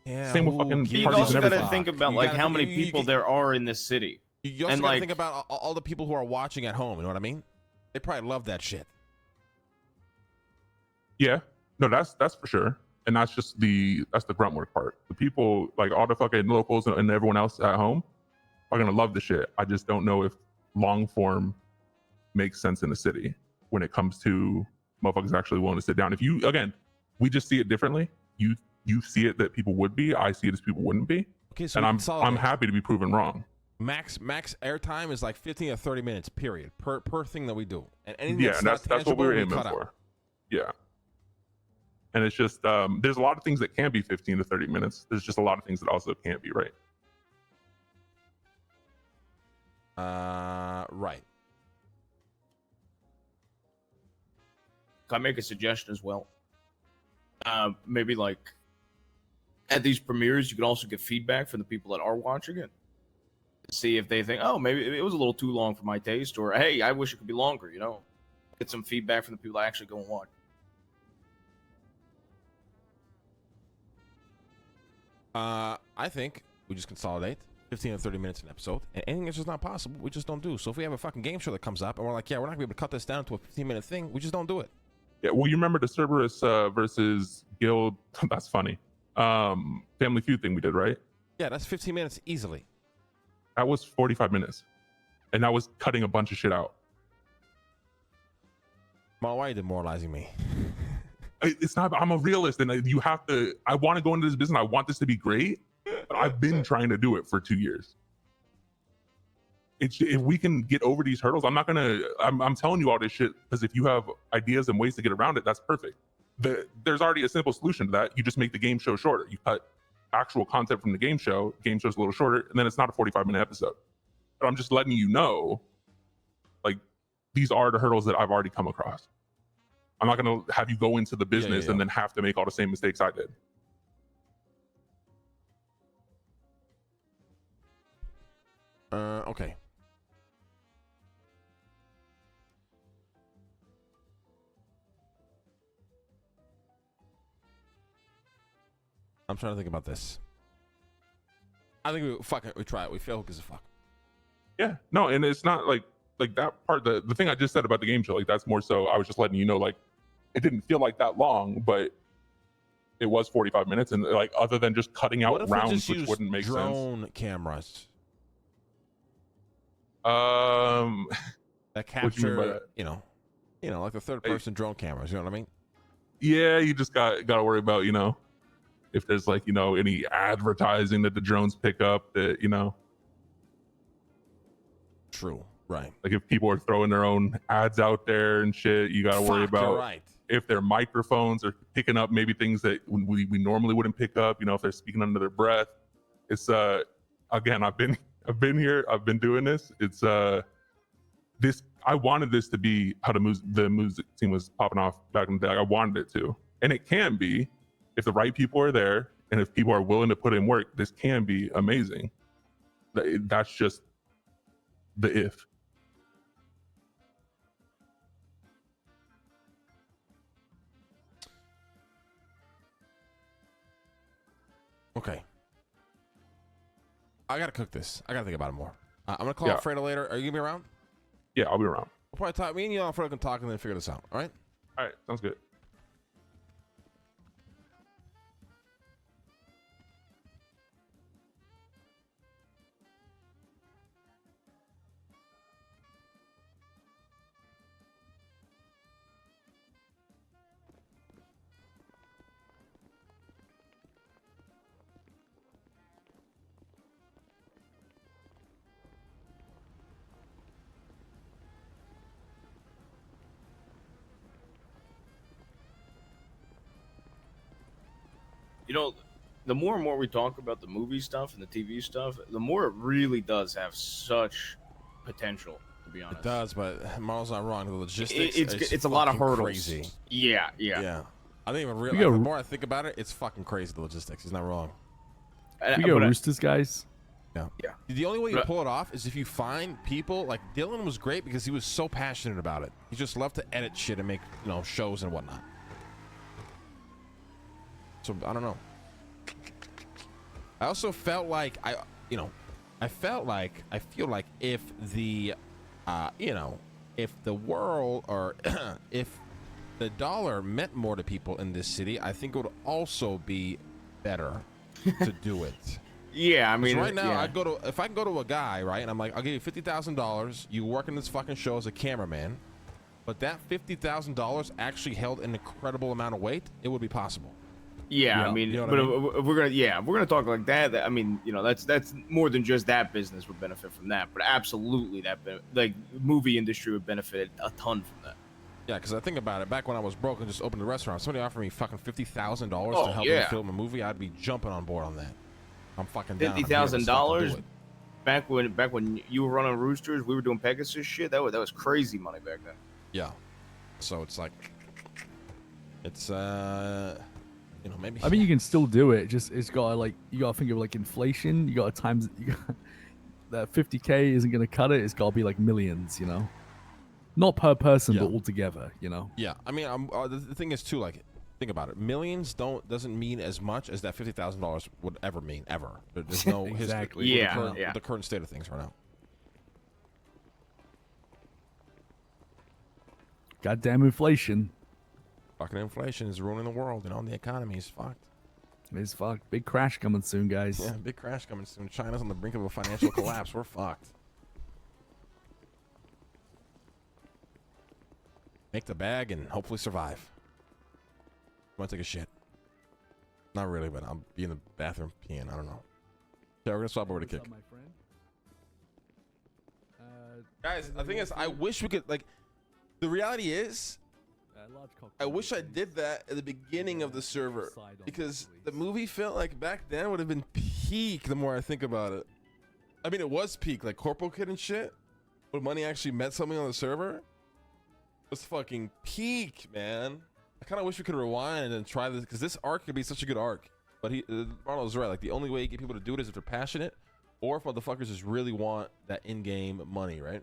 Yeah. Same with fucking you parties also and got to everything. think about You like gotta how think- many people there are in this city. You also And, gotta like- think about all the people who are watching at home. You know what I mean? They probably love that shit. Yeah, no, that's for sure, and that's the grunt work part. The people, like all the fucking locals and everyone else at home, are gonna love the shit. I just don't know if long form makes sense in the city when it comes to motherfuckers actually willing to sit down. If you, again, we just see it differently. You see it that people would be. I see it as people wouldn't be. Okay, so and we I'm consolidate. happy to be proven wrong. Max airtime is like 15 or 30 minutes, period, per thing that we do. And anything Yeah, that's and not that's what we were tangible, aiming cut out. for. Yeah. And it's just there's a lot of things that can be 15 to 30 minutes. There's just a lot of things that also can't be, right? Right. Can I make a suggestion as well? Maybe like at these premieres, you can also get feedback from the people that are watching it. See if they think, oh, maybe it was a little too long for my taste, or hey, I wish it could be longer. You know, get some feedback from the people that actually go and watch. I think we just consolidate 15 or 30 minutes an episode, and anything that's just not possible, we just don't do. So if we have a fucking game show that comes up and we're like, yeah, we're not gonna be able to cut this down to a 15-minute thing, we just don't do it. Yeah, well, you remember the Cerberus versus Guild? That's funny. Family Feud thing we did, right? Yeah, that's 15 minutes easily. That was 45 minutes, and that was cutting a bunch of shit out. Well, why are you demoralizing me? It's not. I'm a realist, and you have to. I want to go into this business. I want this to be great, but I've been trying to do it for 2 years. If we can get over these hurdles, I'm not gonna. I'm telling you all this shit because if you have ideas and ways to get around it, that's perfect. There's already a simple solution to that. You just make the game show shorter. You cut actual content from the game show. Game show's a little shorter, and then it's not a 45-minute episode. But I'm just letting you know, like, these are the hurdles that I've already come across. I'm not gonna have you go into the business and then have to make all the same mistakes I did. Okay. I'm trying to think about this. I think we try it. We fail because of fuck. Yeah, no, and it's not like that part. The thing I just said about the game show, like that's more so. I was just letting you know, like it didn't feel like that long, but it was 45 minutes, and like other than just cutting What out if we rounds, just which use wouldn't make sense. drone cameras What that do you mean by capture, that? you know, like the third-person drone cameras. You know what I mean? Yeah, you just got to worry about, you know, if there's like, you know, any advertising that the drones pick up that, you know. True. Right. Like if people are throwing their own ads out there and shit, you got to worry Fuck, you're about right. if their microphones are picking up maybe things that we normally wouldn't pick up, you know, if they're speaking under their breath. It's again, I've been here, I've been doing this. It's this, I wanted this to be how the music scene was popping off back in the day. I wanted it to, and it can be if the right people are there and if people are willing to put in work. This can be amazing. That's just the if. Okay. I gotta cook this. I gotta think about it more. I'm gonna call Yeah. Alfredo later. Are you gonna be around? Yeah, I'll be around. We'll probably talk. Me and you, Alfredo, can talk and then figure this out. All right. All right, sounds good. You know, the more and more we talk about the movie stuff and the TV stuff, the more it really does have such potential. To be honest, It does, but Marlon's not wrong. The logistics. It's a lot of fucking hurdles. Crazy. Yeah. Yeah. I think We the go- more I think about it, it's fucking crazy. The logistics. He's not wrong. We go Roosters, guys. Yeah. Yeah. The only way you But- pull it off is if you find people like Dylan was great because he was so passionate about it. He just loved to edit shit and make shows and whatnot. So I don't know. I also felt like I feel like if the if the world or if the dollar meant more to people in this city, I think it would also be better to do it. Yeah, I 'Cause mean, right now, yeah. if I can go to a guy, right, and I'm like, I'll give you $50,000. You work in this fucking show as a cameraman, but that $50,000 actually held an incredible amount of weight. It would be possible. Yeah, I mean, You know what but I mean? if we're gonna talk like that. I mean, that's more than just that business would benefit from that, but absolutely like movie industry would benefit a ton from that. Yeah, because I think about it. Back when I was broke and just opened a restaurant, somebody offered me fucking $50,000 Oh, to help yeah. me film a movie. I'd be jumping on board on that. I'm fucking down. I'm here. $50,000 Let's fucking do it. back when you were running Roosters, we were doing Pegasus shit. That was crazy money back then. Yeah. So it's like, it's maybe. I mean, you can still do it. Just it's got you gotta think of inflation. You gotta times. That 50K isn't gonna cut it. It's gotta be millions. Not per person, but altogether. Yeah, I mean, the thing is too, think about it. Millions doesn't mean as much as that $50,000 would ever mean ever. There's no Exactly. with the current state of things right now. Goddamn inflation. Fucking inflation is ruining the world. The economy is fucked. It's fucked. Big crash coming soon, guys. Yeah, big crash coming soon. China's on the brink of a financial collapse. We're fucked. Make the bag and hopefully survive. Want to take a shit? Not really, but I'll be in the bathroom peeing. I don't know. Okay, we're gonna swap over to kick. Guys, the thing is, I wish we could the reality is, I wish I did that at the beginning of the server because the movie felt like back then would have been peak. The more I think about it, I mean, it was peak, like Corporal Kid and shit. When money actually meant something on the server, it was fucking peak, man. I kind of wish we could rewind and try this because this arc could be such a good arc. But Marlo's right. The only way you get people to do it is if they're passionate, or if motherfuckers just really want that in-game money, right?